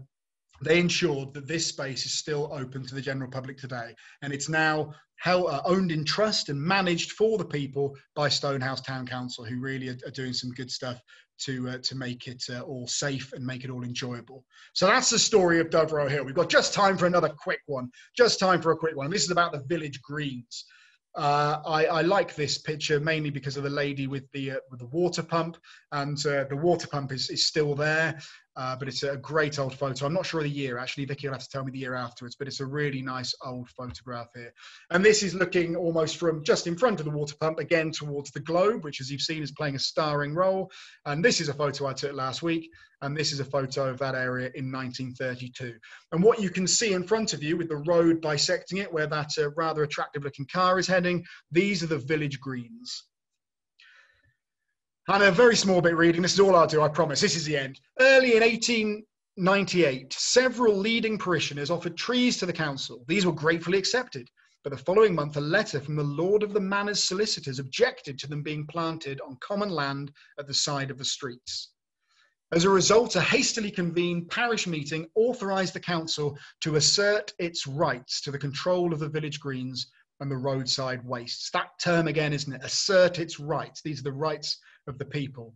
they ensured that this space is still open to the general public today. And it's now owned in trust and managed for the people by Stonehouse Town Council, who really are doing some good stuff to make it all safe and make it all enjoyable. So that's the story of Doverow Hill. We've got just time for another quick one. Just time for a quick one. This is about the village greens. I like this picture mainly because of the lady with the water pump, and the water pump is still there, but it's a great old photo. I'm not sure of the year, actually. Vicky will have to tell me the year afterwards, but it's a really nice old photograph here. And this is looking almost from just in front of the water pump, again towards the globe, which as you've seen is playing a starring role. And this is a photo I took last week, and this is a photo of that area in 1932. And what you can see in front of you with the road bisecting it, where that rather attractive looking car is heading, these are the village greens. And a very small bit reading, this is all I'll do, I promise, this is the end. Early in 1898, several leading parishioners offered trees to the council. These were gratefully accepted, but the following month a letter from the Lord of the Manor's solicitors objected to them being planted on common land at the side of the streets. As a result, a hastily convened parish meeting authorised the council to assert its rights to the control of the village greens and the roadside wastes. That term again, isn't it? Assert its rights. These are the rights of the people.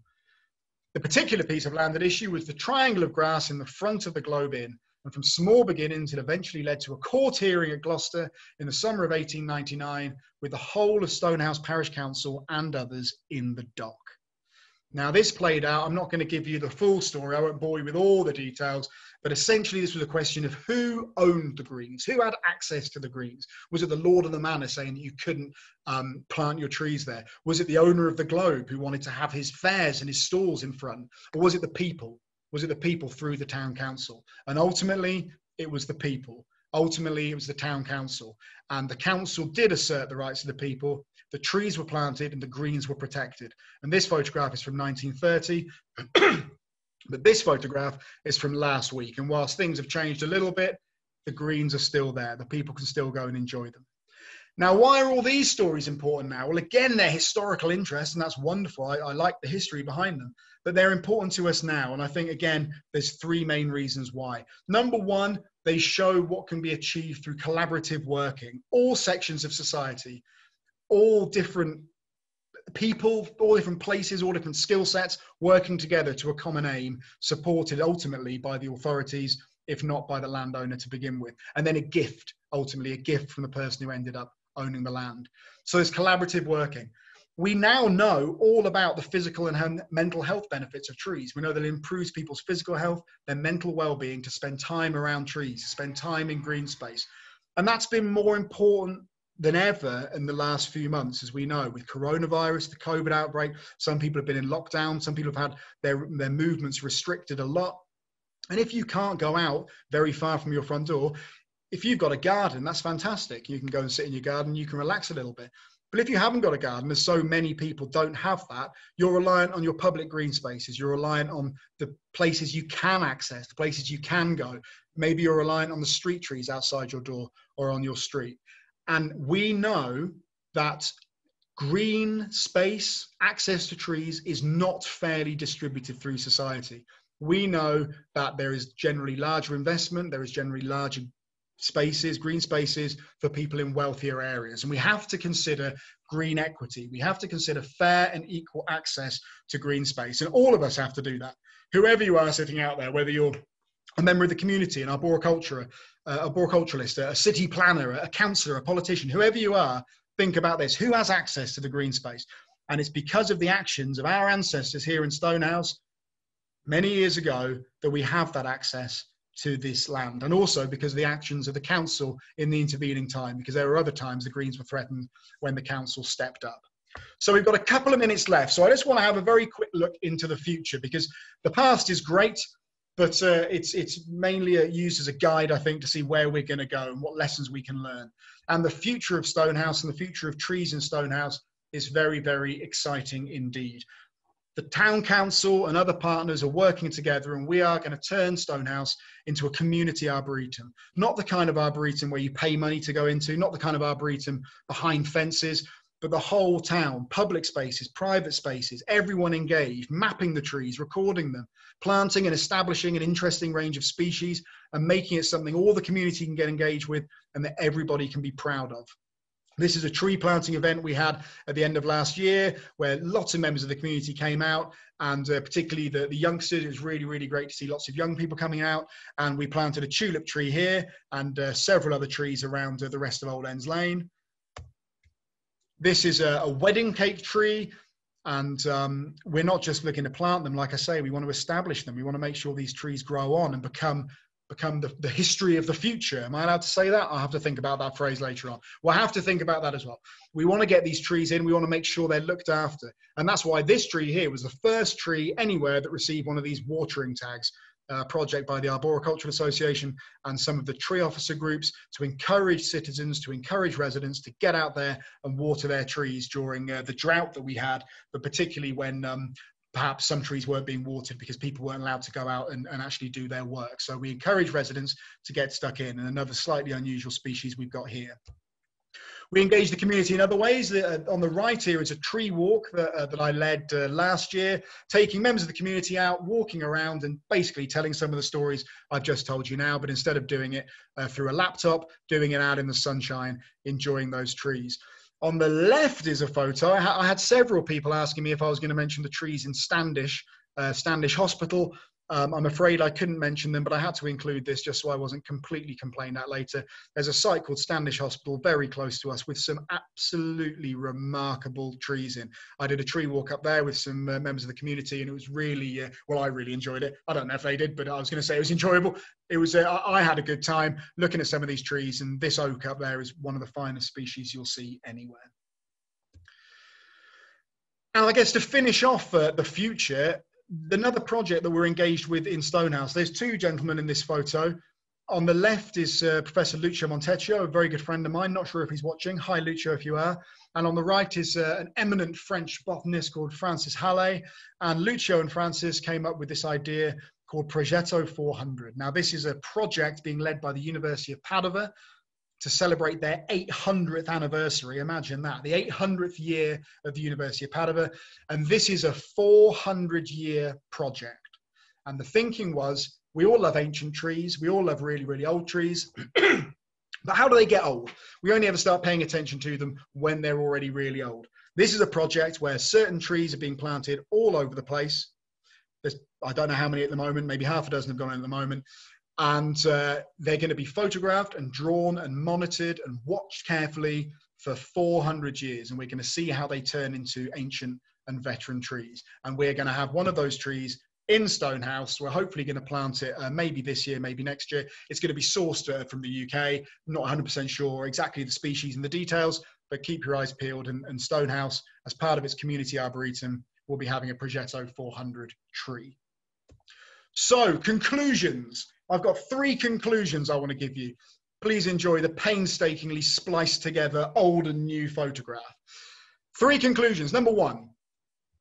The particular piece of land at issue was the triangle of grass in the front of the Globe Inn, and from small beginnings it eventually led to a court hearing at Gloucester in the summer of 1899 with the whole of Stonehouse Parish Council and others in the dock. Now this played out, I'm not going to give you the full story, I won't bore you with all the details, but essentially this was a question of who owned the greens, who had access to the greens. Was it the Lord of the Manor saying that you couldn't plant your trees there? Was it the owner of the Globe who wanted to have his fairs and his stalls in front? Or was it the people? Was it the people through the town council? And ultimately it was the people. Ultimately it was the town council, and the council did assert the rights of the people. The trees were planted and the greens were protected. And this photograph is from 1930, but this photograph is from last week. And whilst things have changed a little bit, the greens are still there. The people can still go and enjoy them. Now, why are all these stories important now? Well, again, they're historical interest, and that's wonderful. I like the history behind them, but they're important to us now. And I think, again, there's 3 main reasons why. Number one, they show what can be achieved through collaborative working. All sections of society, all different people, all different places, all different skill sets, working together to a common aim, supported ultimately by the authorities, if not by the landowner to begin with. And then a gift, ultimately a gift from the person who ended up owning the land. So there's collaborative working. We now know all about the physical and mental health benefits of trees. We know that it improves people's physical health, their mental well-being, to spend time around trees, to spend time in green space. And that's been more important than ever in the last few months, as we know, with coronavirus, the COVID outbreak. Some people have been in lockdown. Some people have had their movements restricted a lot. And if you can't go out very far from your front door, if you've got a garden, that's fantastic. You can go and sit in your garden, you can relax a little bit. But if you haven't got a garden, as so many people don't have that, you're reliant on your public green spaces. You're reliant on the places you can access, the places you can go. Maybe you're reliant on the street trees outside your door or on your street. And we know that green space, access to trees, is not fairly distributed through society. We know that there is generally larger investment, there is generally larger spaces, green spaces, for people in wealthier areas. And we have to consider green equity. We have to consider fair and equal access to green space. And all of us have to do that. Whoever you are sitting out there, whether you're a member of the community, an arboriculturalist, a city planner, a councillor, a politician, whoever you are, think about this. Who has access to the green space? And it's because of the actions of our ancestors here in Stonehouse many years ago that we have that access to this land, and also because of the actions of the council in the intervening time, because there were other times the Greens were threatened when the council stepped up. So we've got a couple of minutes left. So I just want to have a very quick look into the future, because the past is great, but it's mainly used as a guide, I think, to see where we're going to go and what lessons we can learn. And the future of Stonehouse and the future of trees in Stonehouse is very, very exciting indeed. The town council and other partners are working together, and we are going to turn Stonehouse into a community arboretum. Not the kind of arboretum where you pay money to go into, not the kind of arboretum behind fences, but the whole town, public spaces, private spaces, everyone engaged, mapping the trees, recording them, planting and establishing an interesting range of species, and making it something all the community can get engaged with and that everybody can be proud of. This is a tree planting event we had at the end of last year, where lots of members of the community came out, and particularly the youngsters. It was really, really great to see lots of young people coming out. And we planted a tulip tree here and several other trees around the rest of Old Ends Lane. This is a wedding cake tree, and we're not just looking to plant them. Like I say, we want to establish them. We want to make sure these trees grow on and become the history of the future. Am I allowed to say that? I'll have to think about that phrase later on. We'll have to think about that as well. We want to get these trees in. We want to make sure they're looked after. And that's why this tree here was the first tree anywhere that received one of these watering tags, project by the Arboricultural Association and some of the tree officer groups, to encourage citizens, to encourage residents to get out there and water their trees during the drought that we had, but particularly when perhaps some trees weren't being watered because people weren't allowed to go out and actually do their work. So we encourage residents to get stuck in, and another slightly unusual species we've got here. We engage the community in other ways. On the right here is a tree walk that I led last year, taking members of the community out, walking around and basically telling some of the stories I've just told you now, but instead of doing it through a laptop, doing it out in the sunshine, enjoying those trees. On the left is a photo. I had several people asking me if I was going to mention the trees in Standish Hospital. I'm afraid I couldn't mention them, but I had to include this just so I wasn't completely complained at later. There's a site called Standish Hospital very close to us with some absolutely remarkable trees in. I did a tree walk up there with some members of the community, and it was really, well, I really enjoyed it. I don't know if they did, but I was going to say it was enjoyable. It was, I had a good time looking at some of these trees, and this oak up there is one of the finest species you'll see anywhere. And I guess to finish off the future, another project that we're engaged with in Stonehouse, there's two gentlemen in this photo. On the left is Professor Lucio Montecchio, a very good friend of mine. Not sure if he's watching. Hi, Lucio, if you are. And on the right is an eminent French botanist called Francis Halley. And Lucio and Francis came up with this idea called Progetto 400. Now, this is a project being led by the University of Padova to celebrate their 800th anniversary. Imagine that, the 800th year of the University of Padova. And this is a 400-year project. And the thinking was, we all love ancient trees. We all love really, really old trees. But how do they get old? We only ever start paying attention to them when they're already really old. This is a project where certain trees are being planted all over the place. I don't know how many at the moment, maybe half a dozen have gone in at the moment. And they're going to be photographed and drawn and monitored and watched carefully for 400 years, and we're going to see how they turn into ancient and veteran trees. And we're going to have one of those trees in Stonehouse. We're hopefully going to plant it maybe this year, maybe next year. It's going to be sourced from the UK. Not 100% sure exactly the species and the details, but keep your eyes peeled. And Stonehouse, as part of its community arboretum, will be having a Progetto 400 tree. So, conclusions. I've got 3 conclusions I want to give you. Please enjoy the painstakingly spliced together old and new photograph. 3 conclusions. Number 1,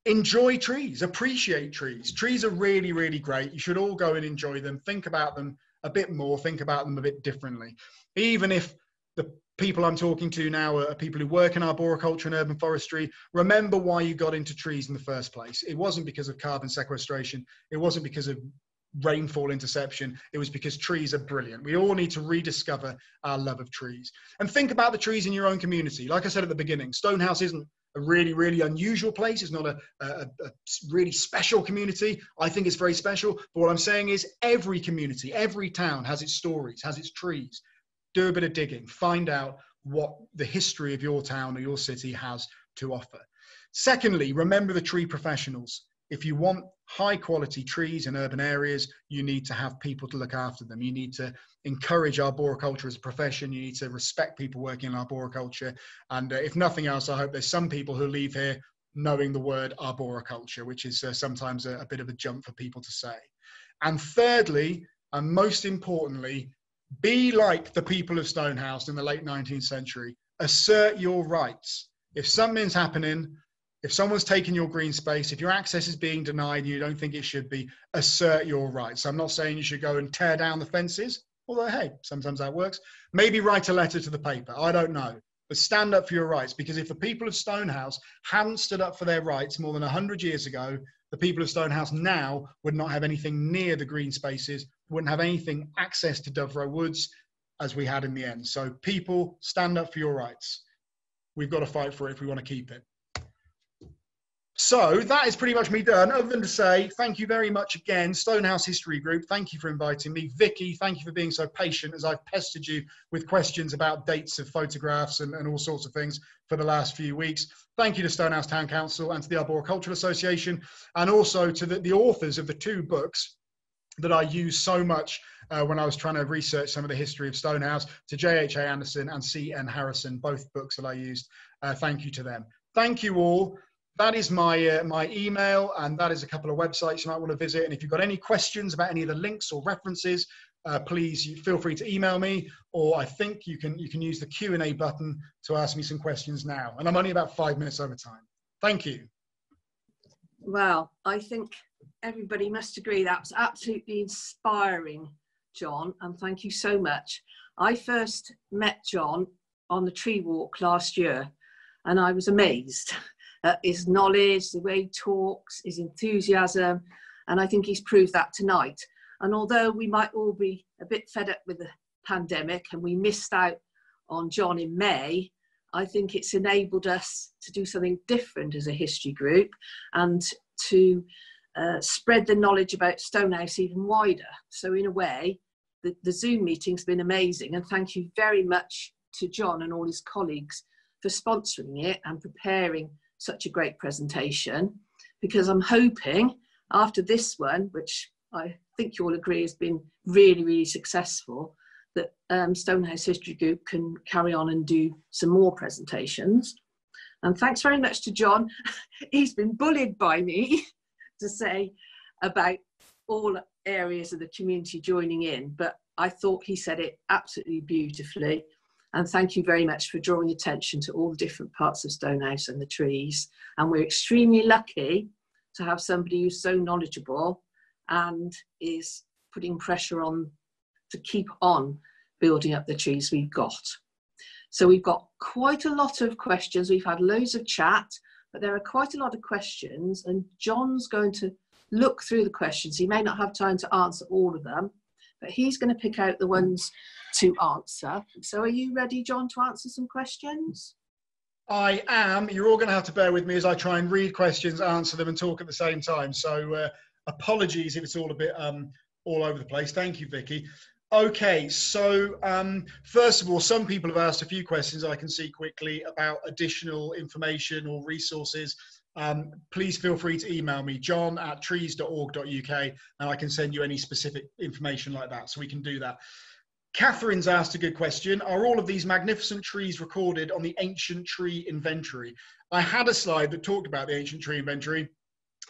enjoy trees, appreciate trees. Trees are really, really great. You should all go and enjoy them. Think about them a bit more, think about them a bit differently. Even if the people I'm talking to now are people who work in arboriculture and urban forestry, remember why you got into trees in the first place. It wasn't because of carbon sequestration. It wasn't because of rainfall interception. It was because trees are brilliant. We all need to rediscover our love of trees. And think about the trees in your own community. Like I said at the beginning, Stonehouse isn't a really, really unusual place. It's not a really special community. I think it's very special. But what I'm saying is every community, every town has its stories, has its trees. Do a bit of digging. Find out what the history of your town or your city has to offer. Secondly, remember the tree professionals. If you want high quality trees in urban areas, you need to have people to look after them. You need to encourage arboriculture as a profession. You need to respect people working in arboriculture. And if nothing else, I hope there's some people who leave here knowing the word arboriculture, which is sometimes a bit of a jump for people to say. And thirdly, and most importantly, be like the people of Stonehouse in the late 19th century. Assert your rights. If something's happening, if someone's taking your green space, if your access is being denied and you don't think it should be, assert your rights. I'm not saying you should go and tear down the fences, although, hey, sometimes that works. Maybe write a letter to the paper. I don't know. But stand up for your rights, because if the people of Stonehouse hadn't stood up for their rights more than 100 years ago, the people of Stonehouse now would not have anything near the green spaces, wouldn't have anything access to Doverow Woods as we had in the end. So people, stand up for your rights. We've got to fight for it if we want to keep it. So that is pretty much me done, other than to say thank you very much again, Stonehouse History Group. Thank you for inviting me. Vicky, thank you for being so patient as I've pestered you with questions about dates of photographs and all sorts of things for the last few weeks. Thank you to Stonehouse Town Council and to the Arboricultural Association, and also to the authors of the 2 books that I used so much when I was trying to research some of the history of Stonehouse, to J.H.A. Anderson and C.N. Harrison, both books that I used. Thank you to them. Thank you all. That is my my email, and that is a couple of websites you might want to visit. And if you've got any questions about any of the links or references, please feel free to email me, or I think you can use the Q&A button to ask me some questions now. And I'm only about 5 minutes over time. Thank you. Well, I think everybody must agree that was absolutely inspiring, John, and thank you so much. I first met John on the tree walk last year, and I was amazed. His knowledge, the way he talks, his enthusiasm, and I think he's proved that tonight. And although we might all be a bit fed up with the pandemic and we missed out on John in May, I think it's enabled us to do something different as a history group and to spread the knowledge about Stonehouse even wider. So in a way, the Zoom meeting's been amazing, and thank you very much to John and all his colleagues for sponsoring it and preparing such a great presentation, because I'm hoping after this one, which I think you all agree has been really, really successful, that Stonehouse History Group can carry on and do some more presentations. And thanks very much to John. He's been bullied by me to say about all areas of the community joining in, but I thought he said it absolutely beautifully. And thank you very much for drawing attention to all the different parts of Stonehouse and the trees. And we're extremely lucky to have somebody who's so knowledgeable and is putting pressure on to keep on building up the trees we've got. So we've got quite a lot of questions. We've had loads of chat, but there are quite a lot of questions, and John's going to look through the questions. He may not have time to answer all of them, but he's going to pick out the ones to answer. So are you ready, John, to answer some questions? I am. You're all going to have to bear with me as I try and read questions, answer them, and talk at the same time. So apologies if it's all a bit all over the place. Thank you, Vicky. Okay, so first of all, some people have asked a few questions I can see quickly about additional information or resources. Please feel free to email me, john@trees.org.uk, and I can send you any specific information like that, so we can do that. Catherine's asked a good question. Are all of these magnificent trees recorded on the Ancient Tree Inventory? I had a slide that talked about the Ancient Tree Inventory,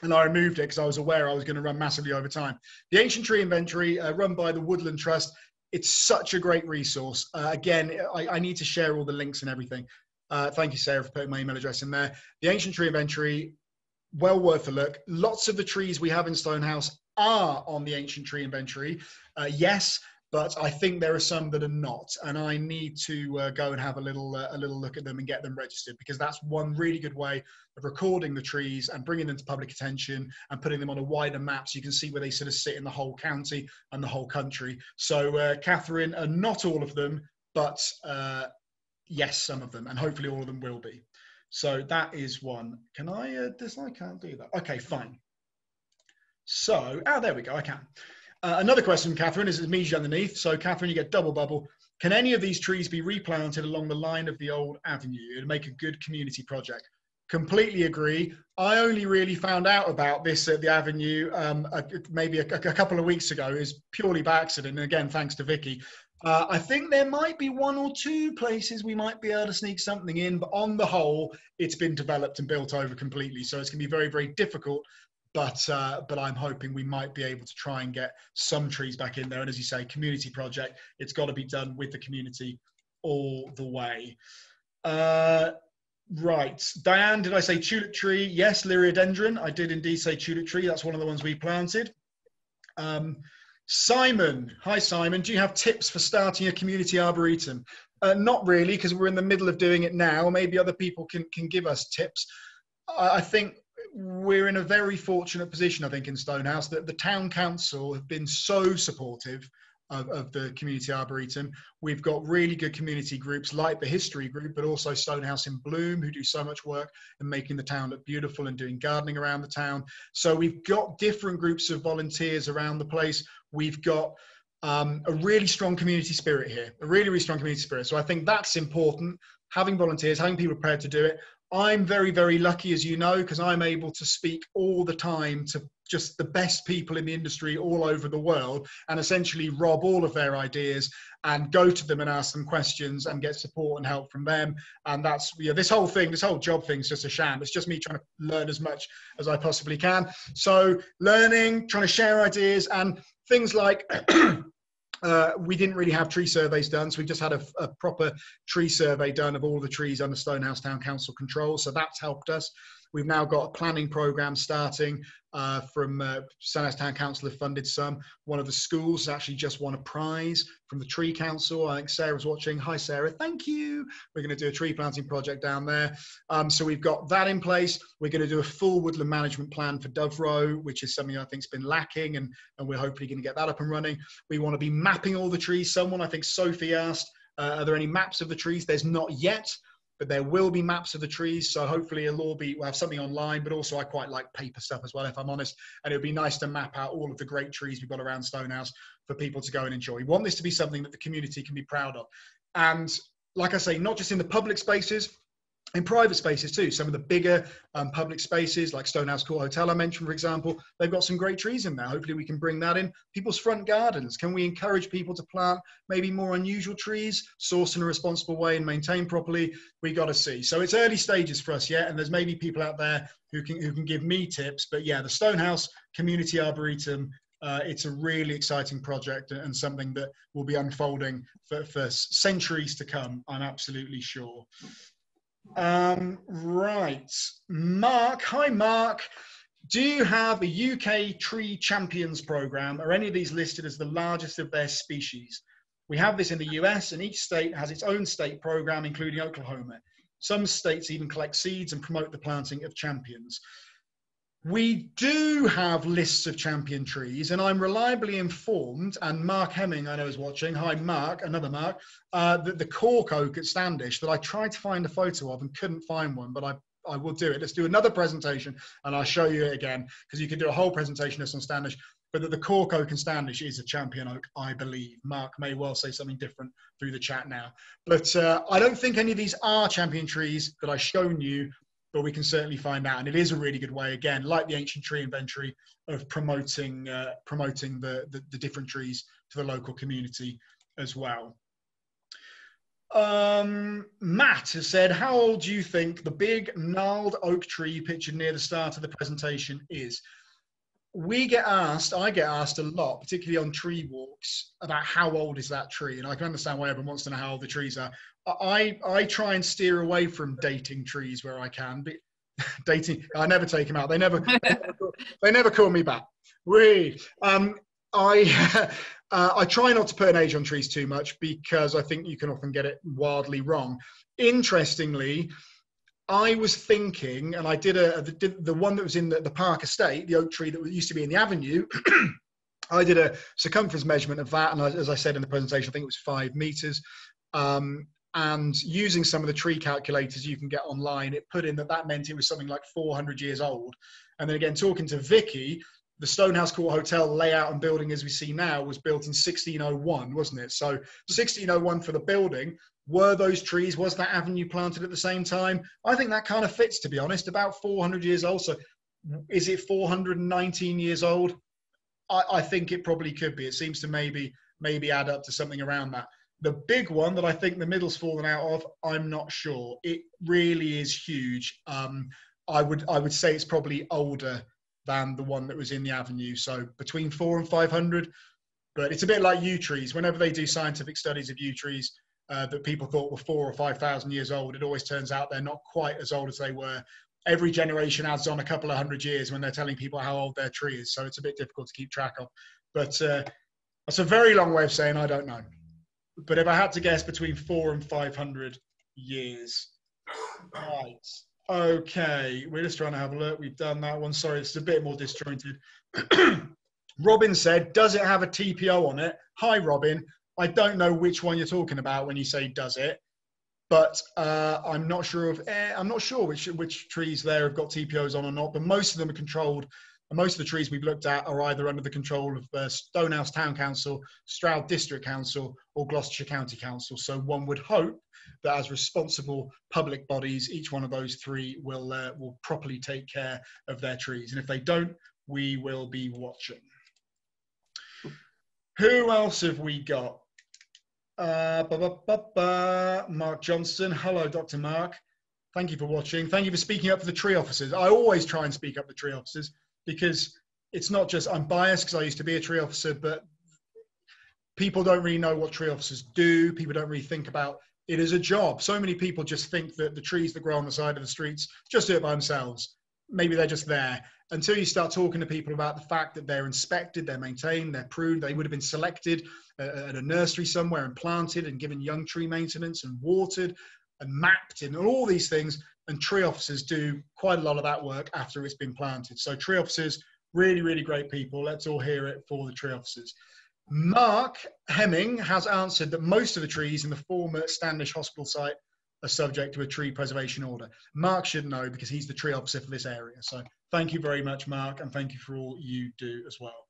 and I removed it because I was aware I was going to run massively over time. The Ancient Tree Inventory, run by the Woodland Trust, it's such a great resource. Again, I need to share all the links and everything. Thank you, Sarah, for putting my email address in there. The Ancient Tree Inventory, well worth a look. Lots of the trees we have in Stonehouse are on the Ancient Tree Inventory, yes, but I think there are some that are not, and I need to go and have a little look at them and get them registered, because that's one really good way of recording the trees and bringing them to public attention and putting them on a wider map so you can see where they sort of sit in the whole county and the whole country. So Catherine, not all of them, but yes, some of them, and hopefully all of them will be. So that is one. Can I, I can't do that. Okay, fine. So, there we go, I can. Another question from Catherine is me underneath. So Catherine, you get double bubble. Can any of these trees be replanted along the line of the old avenue to make a good community project? Completely agree. I only really found out about this at the avenue maybe a couple of weeks ago. It was purely by accident, and again, thanks to Vicky. I think there might be one or two places we might be able to sneak something in, but on the whole, it's been developed and built over completely. So it's going to be very, very difficult. But I'm hoping we might be able to try and get some trees back in there. And as you say, community project, it's got to be done with the community all the way. Right. Diane, did I say tulip tree? Yes, Liriodendron. I did indeed say tulip tree. That's one of the ones we planted. Simon. Hi, Simon. Do you have tips for starting a community arboretum? Not really, because we're in the middle of doing it now. Maybe other people can give us tips. I think we're in a very fortunate position, I think, in Stonehouse, that the town council have been so supportive of the community arboretum. We've got really good community groups like the History Group, but also Stonehouse in Bloom, who do so much work in making the town look beautiful and doing gardening around the town. So we've got different groups of volunteers around the place. We've got a really strong community spirit here, a really, really strong community spirit. So I think that's important, having volunteers, having people prepared to do it. I'm very, very lucky, as you know, because I'm able to speak all the time to just the best people in the industry all over the world and essentially rob all of their ideas and go to them and ask them questions and get support and help from them. And that's, you know, this whole job thing is just a sham. It's just me trying to learn as much as I possibly can. So learning, trying to share ideas, and things like we didn't really have tree surveys done, so we just had a proper tree survey done of all the trees under Stonehouse Town Council control, so that's helped us. We've now got a planning programme starting from Stonehouse Town Council have funded some. One of the schools has actually just won a prize from the Tree Council. I think Sarah's watching. Hi, Sarah. Thank you. We're going to do a tree planting project down there. So we've got that in place. We're going to do a full woodland management plan for Dove Row, which is something I think has been lacking, and we're hopefully going to get that up and running. We want to be mapping all the trees. Someone, I think Sophie asked, are there any maps of the trees? There's not yet, but there will be maps of the trees. So hopefully we'll have something online, but also I quite like paper stuff as well, if I'm honest. And it would be nice to map out all of the great trees we've got around Stonehouse for people to go and enjoy. We want this to be something that the community can be proud of. And like I say, not just in the public spaces, in private spaces too. Some of the bigger public spaces like Stonehouse Court Hotel I mentioned, for example, they've got some great trees in there. Hopefully we can bring that in. People's front gardens. Can we encourage people to plant maybe more unusual trees, sourced in a responsible way and maintained properly? We got to see. So it's early stages for us yet, and there's maybe people out there who can give me tips. But yeah, the Stonehouse Community Arboretum, it's a really exciting project and something that will be unfolding for centuries to come, I'm absolutely sure. Right, Mark. Hi, Mark. Do you have a UK Tree Champions program? Are any of these listed as the largest of their species? We have this in the US, and each state has its own state program, including Oklahoma. Some states even collect seeds and promote the planting of champions. We do have lists of champion trees, and I'm reliably informed, and Mark Hemming, I know, is watching. Hi, Mark, another Mark, that the cork oak at Standish that I tried to find a photo of and couldn't find one, but I will do it. Let's do another presentation, and I'll show you it again, because you can do a whole presentation just on Standish. but that the cork oak and Standish is a champion oak, I believe. Mark may well say something different through the chat now. But I don't think any of these are champion trees that I've shown you, but we can certainly find out. And it is a really good way, again, like the ancient tree inventory, of promoting the different trees to the local community as well. Matt has said, how old do you think the big gnarled oak tree pictured near the start of the presentation is? I get asked a lot, particularly on tree walks, about how old is that tree. And I can understand why everyone wants to know how old the trees are. I try and steer away from dating trees where I can. I never take them out. They never call me back. I try not to put an age on trees too much, because I think you can often get it wildly wrong. Interestingly, I was thinking, and I did the one that was in the Park Estate, the oak tree that used to be in the avenue. I did a circumference measurement of that, and as I said in the presentation, I think it was 5 meters. And using some of the tree calculators you can get online, it put in that meant it was something like 400 years old. And then again, talking to Vicky, the Stonehouse Court Hotel layout and building as we see now was built in 1601, wasn't it? So 1601 for the building. Were those trees, was that avenue planted at the same time? I think that kind of fits, to be honest, about 400 years old. So is it 419 years old? I think it probably could be. It seems to maybe add up to something around that. The big one that I think the middle's fallen out of, I'm not sure. It really is huge. I would say it's probably older than the one that was in the avenue. So between 400 and 500, but it's a bit like yew trees. Whenever they do scientific studies of yew trees that people thought were 4,000 or 5,000 years old, it always turns out they're not quite as old as they were. Every generation adds on a couple of hundred years when they're telling people how old their tree is. So it's a bit difficult to keep track of. But that's a very long way of saying I don't know. But if I had to guess, between 400 and 500 years. Right. Okay, we're just trying to have a look. We've done that one. Sorry, it's a bit more disjointed. Robin said, does it have a TPO on it? Hi, Robin. I don't know which one you're talking about when you say does it, but I'm not sure which trees there have got TPOs on or not, but most of them are controlled. And most of the trees we've looked at are either under the control of Stonehouse Town Council, Stroud District Council, or Gloucestershire County Council. So one would hope that as responsible public bodies, each one of those three will properly take care of their trees. And if they don't, we will be watching. Who else have we got? Mark Johnston. Hello, Dr. Mark. Thank you for watching. Thank you for speaking up for the tree officers. I always try and speak up for tree officers, because it's not just, I'm biased because I used to be a tree officer, but people don't really know what tree officers do. People don't really think about it as a job. So many people just think that the trees that grow on the side of the streets just do it by themselves. Maybe they're just there. Until you start talking to people about the fact that they're inspected, they're maintained, they're pruned, they would have been selected at a nursery somewhere and planted and given young tree maintenance and watered and mapped and all these things. And tree officers do quite a lot of that work after it's been planted. So tree officers, really, really great people. Let's all hear it for the tree officers. Mark Hemming has answered that most of the trees in the former Standish Hospital site are subject to a tree preservation order. Mark should know because he's the tree officer for this area. So thank you very much, Mark, and thank you for all you do as well.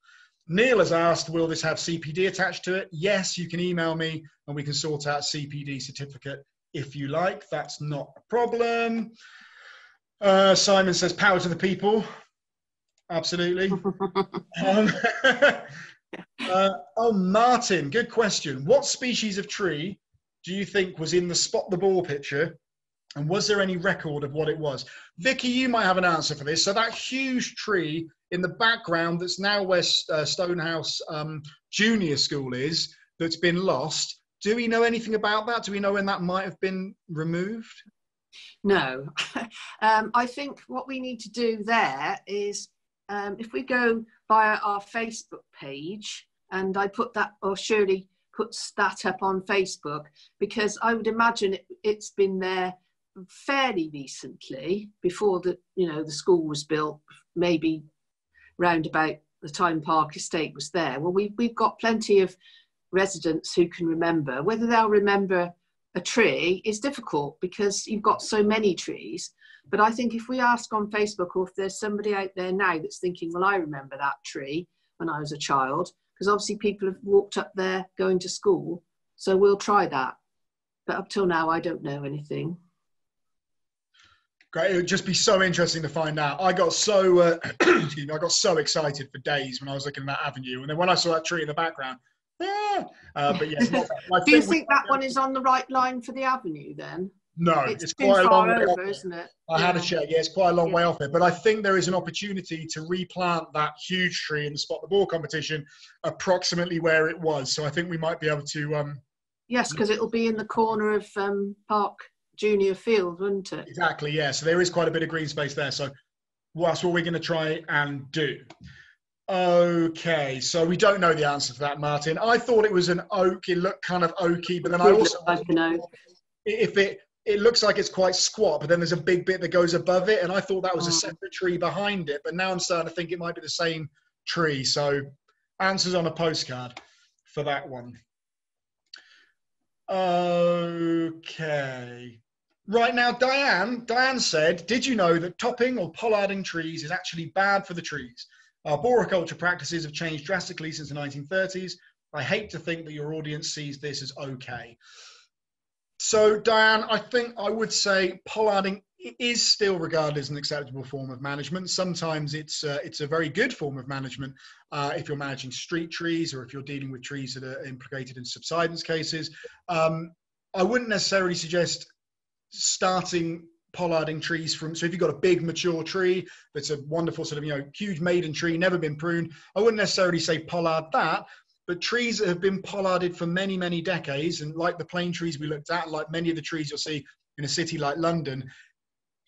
Neil has asked, will this have CPD attached to it? Yes, you can email me and we can sort out CPD certificate if you like. That's not a problem. Simon says, power to the people. Absolutely. Oh, Martin, good question. What species of tree do you think was in the spot the ball picture? And was there any record of what it was? Vicky, you might have an answer for this. So that huge tree in the background that's now where Stonehouse Junior School is, that's been lost. Do we know anything about that? Do we know when that might have been removed? No. I think what we need to do there is, if we go via our Facebook page, and I put that, or Shirley puts that up on Facebook, because I would imagine it's been there fairly recently, before the school was built, maybe round about the time Park Estate was there. Well, we've got plenty of residents who can remember. Whether they'll remember a tree is difficult because you've got so many trees. But I think if we ask on Facebook, or if there's somebody out there now that's thinking, well, I remember that tree, when I was a child, because obviously people have walked up there going to school. So we'll try that. But up till now, I don't know anything. Great. It would just be so interesting to find out. I got so excuse me, I got so excited for days when I was looking at that avenue, and then when I saw that tree in the background, but yeah, not bad. Do you think that one is on the right line for the avenue then? No, it's too quite a long far way over, off isn't it? I had a check. Yeah, it's quite a long way off it, but I think there is an opportunity to replant that huge tree in the Spot the Ball competition approximately where it was. So I think we might be able to. Yes, because it'll be in the corner of Park Junior Field, won't it? Exactly, yeah. So there is quite a bit of green space there. So that's what we're going to try and do. Okay, so we don't know the answer to that, Martin. I thought it was an oak. It looked kind of oaky, but then I also like an oak. If it looks like it's quite squat, but then there's a big bit that goes above it, and I thought that was a separate tree behind it. But now I'm starting to think it might be the same tree. So answers on a postcard for that one. Okay. Right now, Diane said, did you know that topping or pollarding trees is actually bad for the trees? Arboriculture practices have changed drastically since the 1930s. I hate to think that your audience sees this as okay. So, Diane, I think I would say pollarding is still regarded as an acceptable form of management. Sometimes it's a very good form of management if you're managing street trees or if you're dealing with trees that are implicated in subsidence cases. I wouldn't necessarily suggest starting pollarding trees from, so if you've got a big mature tree that's a wonderful sort of, huge maiden tree, never been pruned, I wouldn't necessarily say pollard that. But trees that have been pollarded for many, many decades, and like the plane trees we looked at, like many of the trees you'll see in a city like London,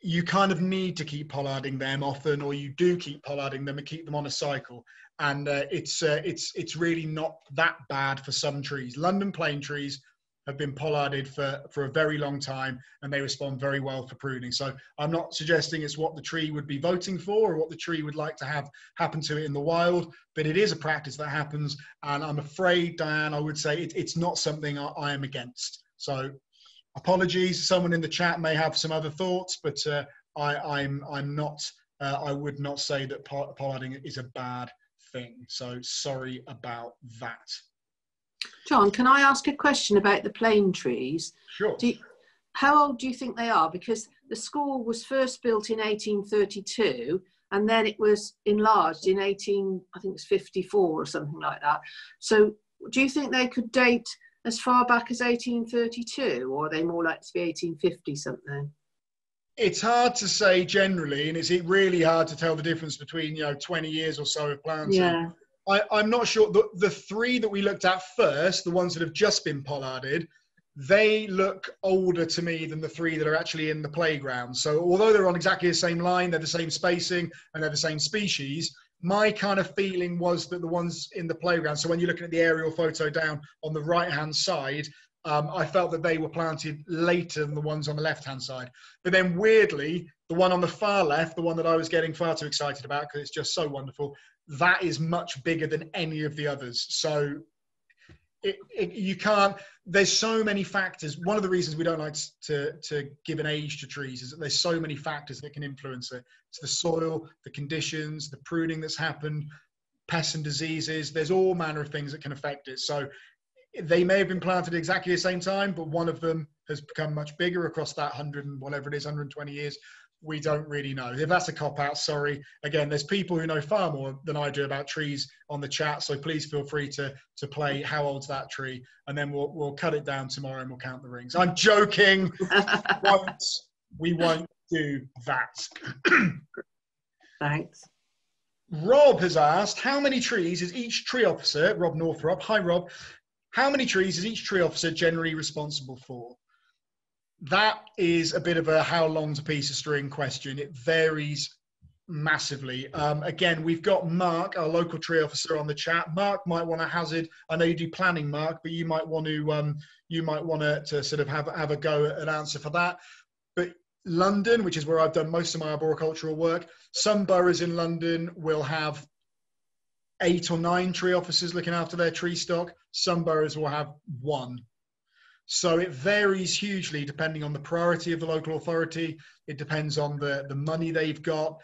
you kind of need to keep pollarding them often, or you do keep pollarding them and keep them on a cycle. And it's really not that bad for some trees. London plane trees have been pollarded for a very long time, and they respond very well for pruning. So I'm not suggesting it's what the tree would be voting for or what the tree would like to have happen to it in the wild, but it is a practice that happens. And I'm afraid, Diane, I would say it's not something I am against. So apologies. Someone in the chat may have some other thoughts, but I'm not. I would not say that pollarding is a bad thing. So sorry about that. John, can I ask a question about the plane trees? Sure. How old do you think they are? Because the school was first built in 1832, and then it was enlarged in I think it was 54 or something like that. So do you think they could date as far back as 1832, or are they more likely to be 1850 something? It's hard to say generally, and it's really hard to tell the difference between 20 years or so of planting. Yeah. I'm not sure. The three that we looked at first, the ones that have just been pollarded, they look older to me than the three that are actually in the playground. So although they're on exactly the same line, they're the same spacing, and they're the same species, my kind of feeling was that the ones in the playground, so when you're looking at the aerial photo down on the right-hand side, I felt that they were planted later than the ones on the left-hand side. But then weirdly, the one on the far left, the one that I was getting far too excited about because it's just so wonderful, that is much bigger than any of the others. So you can't, there's so many factors. One of the reasons we don't like to give an age to trees is that there's so many factors that can influence it. It's the soil, the conditions, the pruning that's happened, pests and diseases. There's all manner of things that can affect it. So they may have been planted at exactly the same time, but one of them has become much bigger across that 100 and whatever it is, 120 years. We don't really know. If that's a cop-out, sorry. Again, there's people who know far more than I do about trees on the chat, so please feel free to play how old's that tree, and then we'll cut it down tomorrow and we'll count the rings. I'm joking. We won't do that. Thanks. Rob has asked, how many trees is each tree officer, Rob Northrop, hi Rob, how many trees is each tree officer generally responsible for? That is a bit of a how long's a piece of string question. It varies massively. Again, we've got Mark, our local tree officer, on the chat. Mark might want to hazard. I know you do planning, Mark, but you might want to sort of have a go at an answer for that. But London, which is where I've done most of my arboricultural work, some boroughs in London will have 8 or 9 tree officers looking after their tree stock. Some boroughs will have 1. So it varies hugely depending on the priority of the local authority. It depends on the money they've got.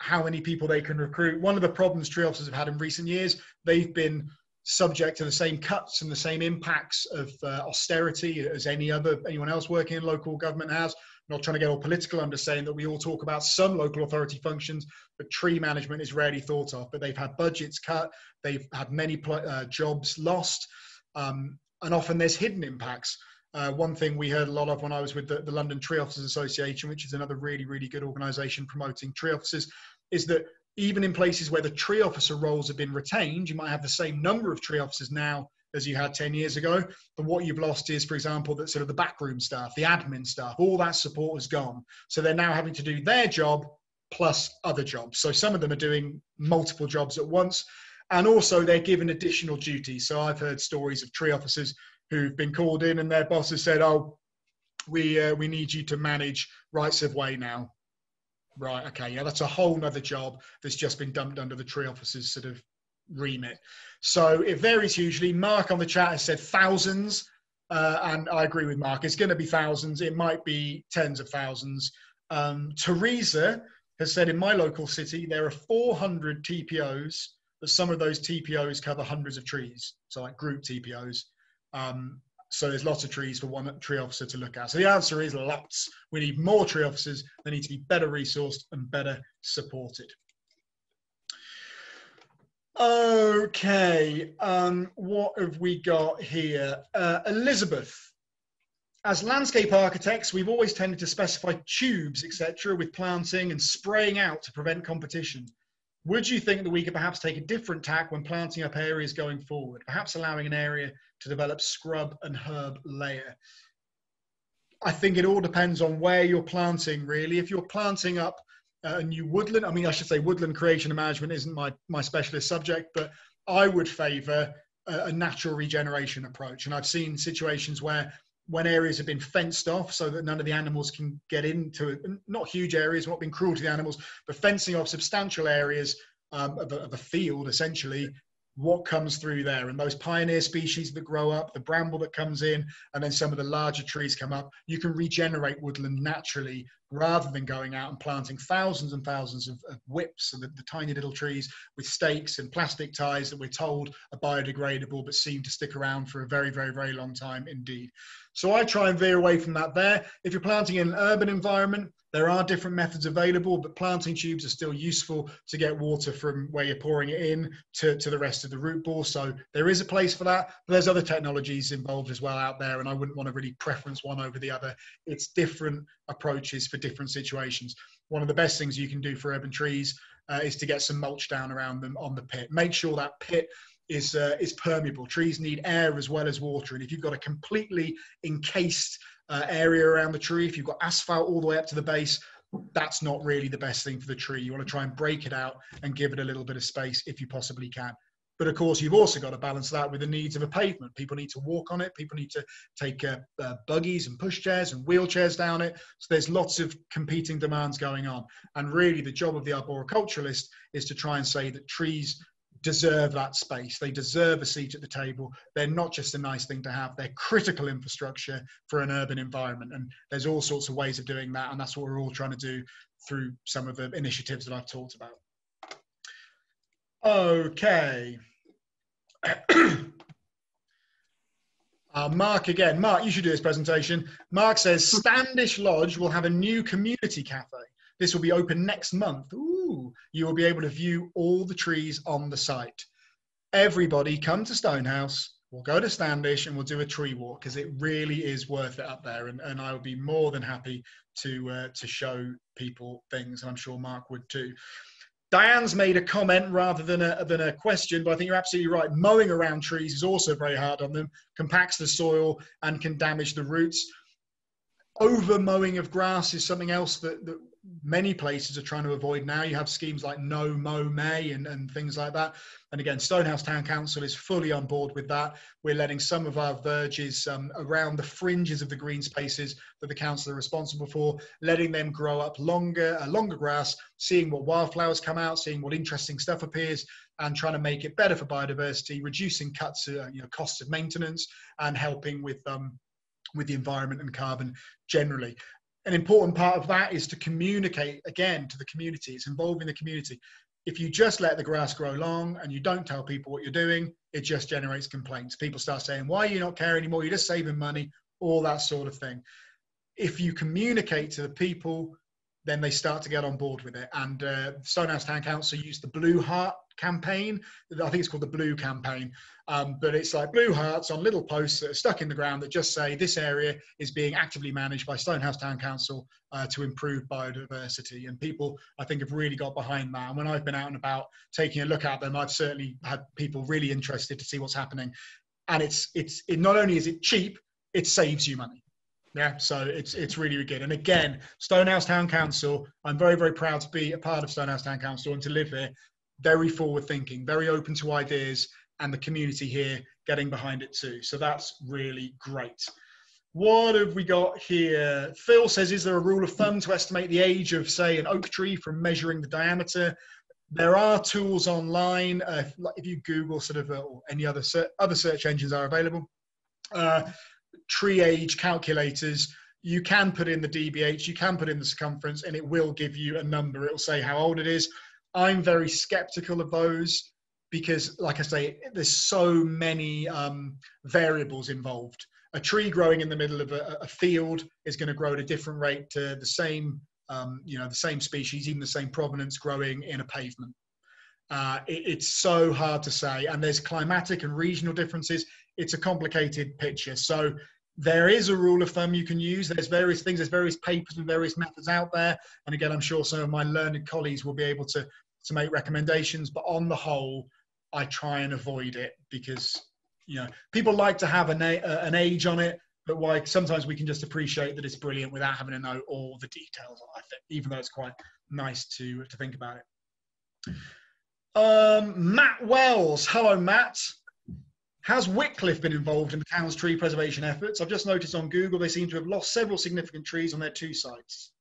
how many people they can recruit. One of the problems tree officers have had in recent years, they've been subject to the same cuts and the same impacts of austerity as anyone else working in local government has. I'm not trying to get all political, I'm just saying that we all talk about some local authority functions, but tree management is rarely thought of. But they've had budgets cut, they've had many jobs lost, and often there's hidden impacts. One thing we heard a lot of when I was with the London Tree Officers Association, which is another really, really good organisation promoting tree officers, is that even in places where the tree officer roles have been retained, you might have the same number of tree officers now as you had 10 years ago. But what you've lost is, for example, that sort of the backroom staff, the admin staff, all that support has gone. So they're now having to do their job plus other jobs. So some of them are doing multiple jobs at once. And also they're given additional duties. So I've heard stories of tree officers who've been called in and their boss has said, oh, we need you to manage rights of way now. Right, okay, yeah, that's a whole nother job that's just been dumped under the tree officer's sort of remit. So it varies hugely. Mark on the chat has said thousands, and I agree with Mark. It's going to be thousands. It might be tens of thousands. Teresa has said in my local city, there are 400 TPOs, but some of those TPOs cover hundreds of trees. So like group TPOs. So there's lots of trees for one tree officer to look at. So the answer is lots. We need more tree officers. They need to be better resourced and better supported. Okay, what have we got here? Elizabeth, as landscape architects, we've always tended to specify tubes, etc., with planting and spraying out to prevent competition. Would you think that we could perhaps take a different tack when planting up areas going forward, perhaps allowing an area to develop scrub and herb layer? I think it all depends on where you're planting, really. If you're planting up a new woodland, I mean, I should say woodland creation and management isn't my specialist subject, but I would favour a natural regeneration approach. And I've seen situations where when areas have been fenced off so that none of the animals can get into it, not huge areas, not being cruel to the animals, but fencing off substantial areas of a field, essentially, what comes through there. And those pioneer species that grow up, the bramble that comes in, and then some of the larger trees come up, you can regenerate woodland naturally rather than going out and planting thousands and thousands of whips, and the tiny little trees with stakes and plastic ties that we're told are biodegradable but seem to stick around for a very, very, very long time indeed. So I try and veer away from that there. If you're planting in an urban environment, there are different methods available, but planting tubes are still useful to get water from where you're pouring it in to the rest of the root ball. So there is a place for that, but there's other technologies involved as well out there, and I wouldn't want to really preference one over the other. It's different approaches for different situations. One of the best things you can do for urban trees is to get some mulch down around them on the pit. Make sure that pit is permeable. Trees need air as well as water, and if you've got a completely encased area around the tree, if you've got asphalt all the way up to the base, that's not really the best thing for the tree. You want to try and break it out and give it a little bit of space if you possibly can. But of course, you've also got to balance that with the needs of a pavement. People need to walk on it. People need to take buggies and pushchairs and wheelchairs down it. So there's lots of competing demands going on. And really the job of the arboriculturalist is to try and say that trees deserve that space. They deserve a seat at the table. They're not just a nice thing to have. They're critical infrastructure for an urban environment. And there's all sorts of ways of doing that. And that's what we're all trying to do through some of the initiatives that I've talked about. Okay. Mark again. Mark, you should do this presentation. Mark says, Standish Lodge will have a new community cafe. This will be open next month. Ooh, you will be able to view all the trees on the site. Everybody come to Stonehouse. We'll go to Standish and we'll do a tree walk because it really is worth it up there. And I would be more than happy to show people things. And I'm sure Mark would too. Diane's made a comment rather than a question, but I think you're absolutely right. Mowing around trees is also very hard on them, compacts the soil and can damage the roots. Over mowing of grass is something else that many places are trying to avoid now. You have schemes like No Mow May and things like that. And again, Stonehouse Town Council is fully on board with that. We're letting some of our verges around the fringes of the green spaces that the council are responsible for, letting them grow up longer grass, seeing what wildflowers come out, seeing what interesting stuff appears, and trying to make it better for biodiversity, reducing costs of maintenance, and helping with the environment and carbon generally. an important part of that is to communicate again to the community. It's involving the community. If you just let the grass grow long and you don't tell people what you're doing, it just generates complaints. People start saying, why are you not caring anymore? You're just saving money, all that sort of thing. If you communicate to the people, then they start to get on board with it. And Stonehouse Town Council used the Blue Heart campaign. I think it's called the Blue Campaign. But it's like blue hearts on little posts that are stuck in the ground that just say this area is being actively managed by Stonehouse Town Council to improve biodiversity. And people, I think, have really got behind that. And when I've been out and about taking a look at them, I've certainly had people really interested to see what's happening. And it not only is it cheap, it saves you money. Yeah, so it's really, really good. And again, Stonehouse Town Council, I'm very, very proud to be a part of Stonehouse Town Council and to live here. Very forward thinking, very open to ideas, and the community here getting behind it too. So that's really great. What have we got here? Phil says, is there a rule of thumb to estimate the age of, say, an oak tree from measuring the diameter? There are tools online. If you Google sort of, or any other search engines are available. Tree age calculators, you can put in the DBH, you can put in the circumference, and it will give you a number. It will say how old it is. I'm very skeptical of those because, like I say, there's so many variables involved. A tree growing in the middle of a field is going to grow at a different rate to the same, the same species, even the same provenance growing in a pavement. It's so hard to say, and there's climatic and regional differences. It's a complicated picture. So there is a rule of thumb you can use. There's various things, there's various papers and various methods out there. And again, I'm sure some of my learned colleagues will be able to make recommendations, but on the whole, I try and avoid it because, people like to have an age on it, but why sometimes we can just appreciate that it's brilliant without having to know all the details, I think, even though it's quite nice to think about it. Matt Wells. Hello, Matt. Has Wycliffe been involved in the town's tree preservation efforts? I've just noticed on Google they seem to have lost several significant trees on their 2 sites.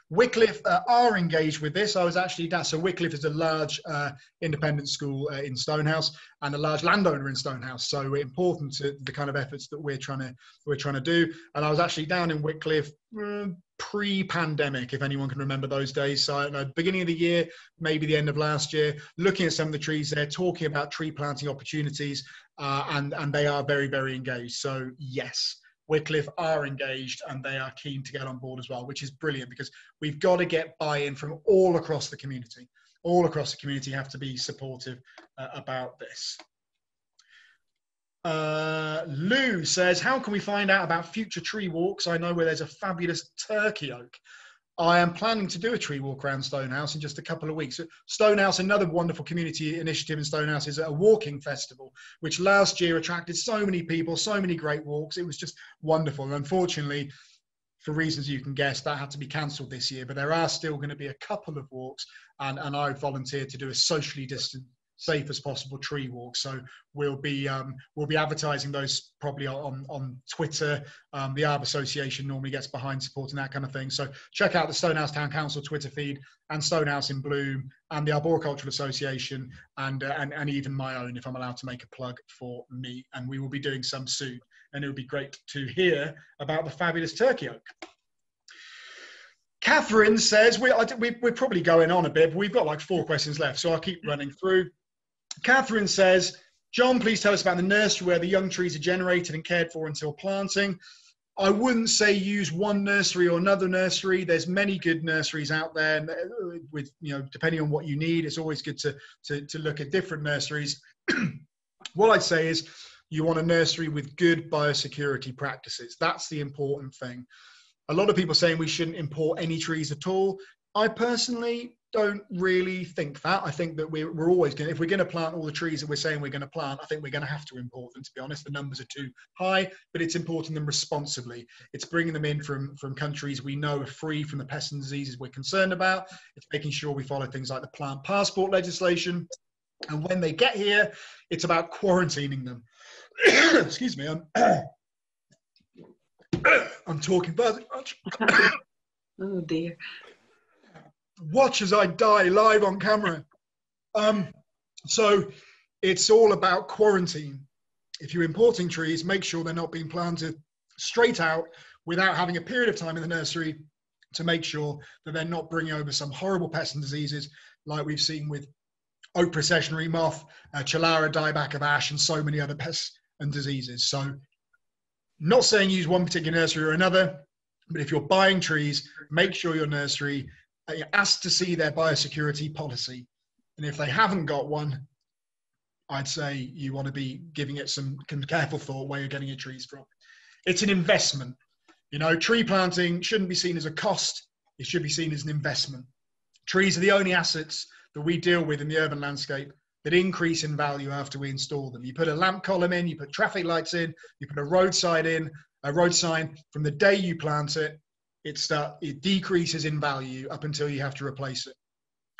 Wycliffe are engaged with this. I was actually down. So Wycliffe is a large independent school in Stonehouse and a large landowner in Stonehouse. So important to the kind of efforts that we're trying to do. And I was actually down in Wycliffe pre-pandemic, if anyone can remember those days. So beginning of the year, maybe the end of last year, looking at some of the trees there, talking about tree planting opportunities, and they are very, very engaged. So yes, Wycliffe are engaged and they are keen to get on board as well, which is brilliant because we've got to get buy-in from all across the community. All across the community have to be supportive about this. Lou says, how can we find out about future tree walks? I know where there's a fabulous turkey oak. I am planning to do a tree walk around Stonehouse in just a couple of weeks. Stonehouse, another wonderful community initiative in Stonehouse, is a walking festival, which last year attracted so many people, so many great walks. It was just wonderful. And unfortunately, for reasons you can guess, that had to be cancelled this year. But there are still going to be a couple of walks, and I've volunteered to do a socially distant, safe as possible tree walk. So we'll be advertising those probably on Twitter. The Arbor Association normally gets behind supporting that kind of thing. So check out the Stonehouse Town Council Twitter feed and Stonehouse in Bloom and the Arboricultural Association and even my own, if I'm allowed to make a plug for me. And we will be doing some soon. And it would be great to hear about the fabulous turkey oak. Catherine says, we're probably going on a bit, but we've got like 4 questions left, so I'll keep running through. Catherine says, John, please tell us about the nursery where the young trees are generated and cared for until planting. I wouldn't say use one nursery or another nursery. There's many good nurseries out there with, depending on what you need. It's always good to look at different nurseries. What I'd say is you want a nursery with good biosecurity practices. That's the important thing. A lot of people saying we shouldn't import any trees at all. I personally don't really think that. I think that we're always going to, if we're going to plant all the trees that we're saying we're going to plant, I think we're going to have to import them, to be honest. The numbers are too high, but it's importing them responsibly. It's bringing them in from countries we know are free from the pests and diseases we're concerned about. It's making sure we follow things like the plant passport legislation. And when they get here, it's about quarantining them. Excuse me, I'm talking far too much. Oh dear. Watch as I die live on camera. So it's all about quarantine. If you're importing trees, make sure they're not being planted straight out without having a period of time in the nursery to make sure that they're not bringing over some horrible pests and diseases like we've seen with oak processionary moth, Chalara dieback of ash, and so many other pests and diseases. So not saying use one particular nursery or another, but if you're buying trees, make sure your nursery asks to see their biosecurity policy. And if they haven't got one, I'd say you want to be giving it some careful thought where you're getting your trees from. It's an investment. You know, tree planting shouldn't be seen as a cost. It should be seen as an investment. Trees are the only assets that we deal with in the urban landscape that increase in value after we install them. You put a lamp column in, you put traffic lights in, you put a road sign. From the day you plant it, it decreases in value up until you have to replace it.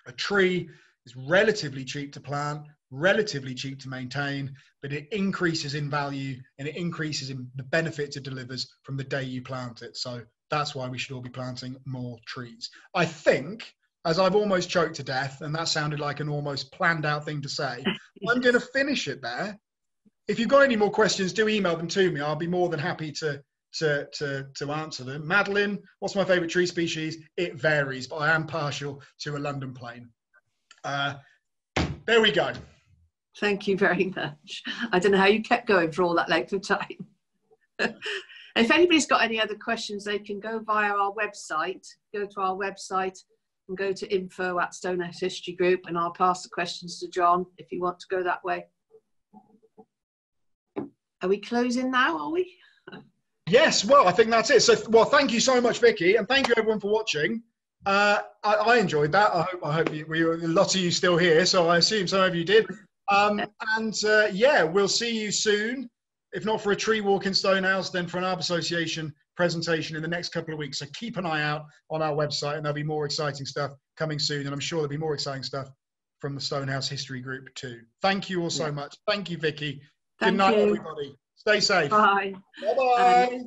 A tree is relatively cheap to plant, relatively cheap to maintain, but it increases in value and it increases in the benefits it delivers from the day you plant it. So that's why we should all be planting more trees. I think, as I've almost choked to death, and that sounded like an almost planned out thing to say, I'm going to finish it there. If you've got any more questions, do email them to me. I'll be more than happy to answer them. Madeline, what's my favourite tree species? It varies, but I am partial to a London plane. There we go. Thank you very much. I don't know how you kept going for all that length of time. If anybody's got any other questions, they can go via our website, go to our website and go to info@Stonehouse History Group, and I'll pass the questions to John if you want to go that way. Are we closing now, are we? Yes, well, I think that's it. So, well, thank you so much, Vicky, and thank you everyone for watching. I enjoyed that. I hope a lot of you still here, so I assume some of you did. Yeah, we'll see you soon. If not for a tree walk in Stonehouse, then for an Arbor Association presentation in the next couple of weeks. So keep an eye out on our website, and there'll be more exciting stuff coming soon. And I'm sure there'll be more exciting stuff from the Stonehouse History Group too. Thank you all so much. Thank you, Vicky. Good night, everybody. Stay safe. Bye. Bye-bye.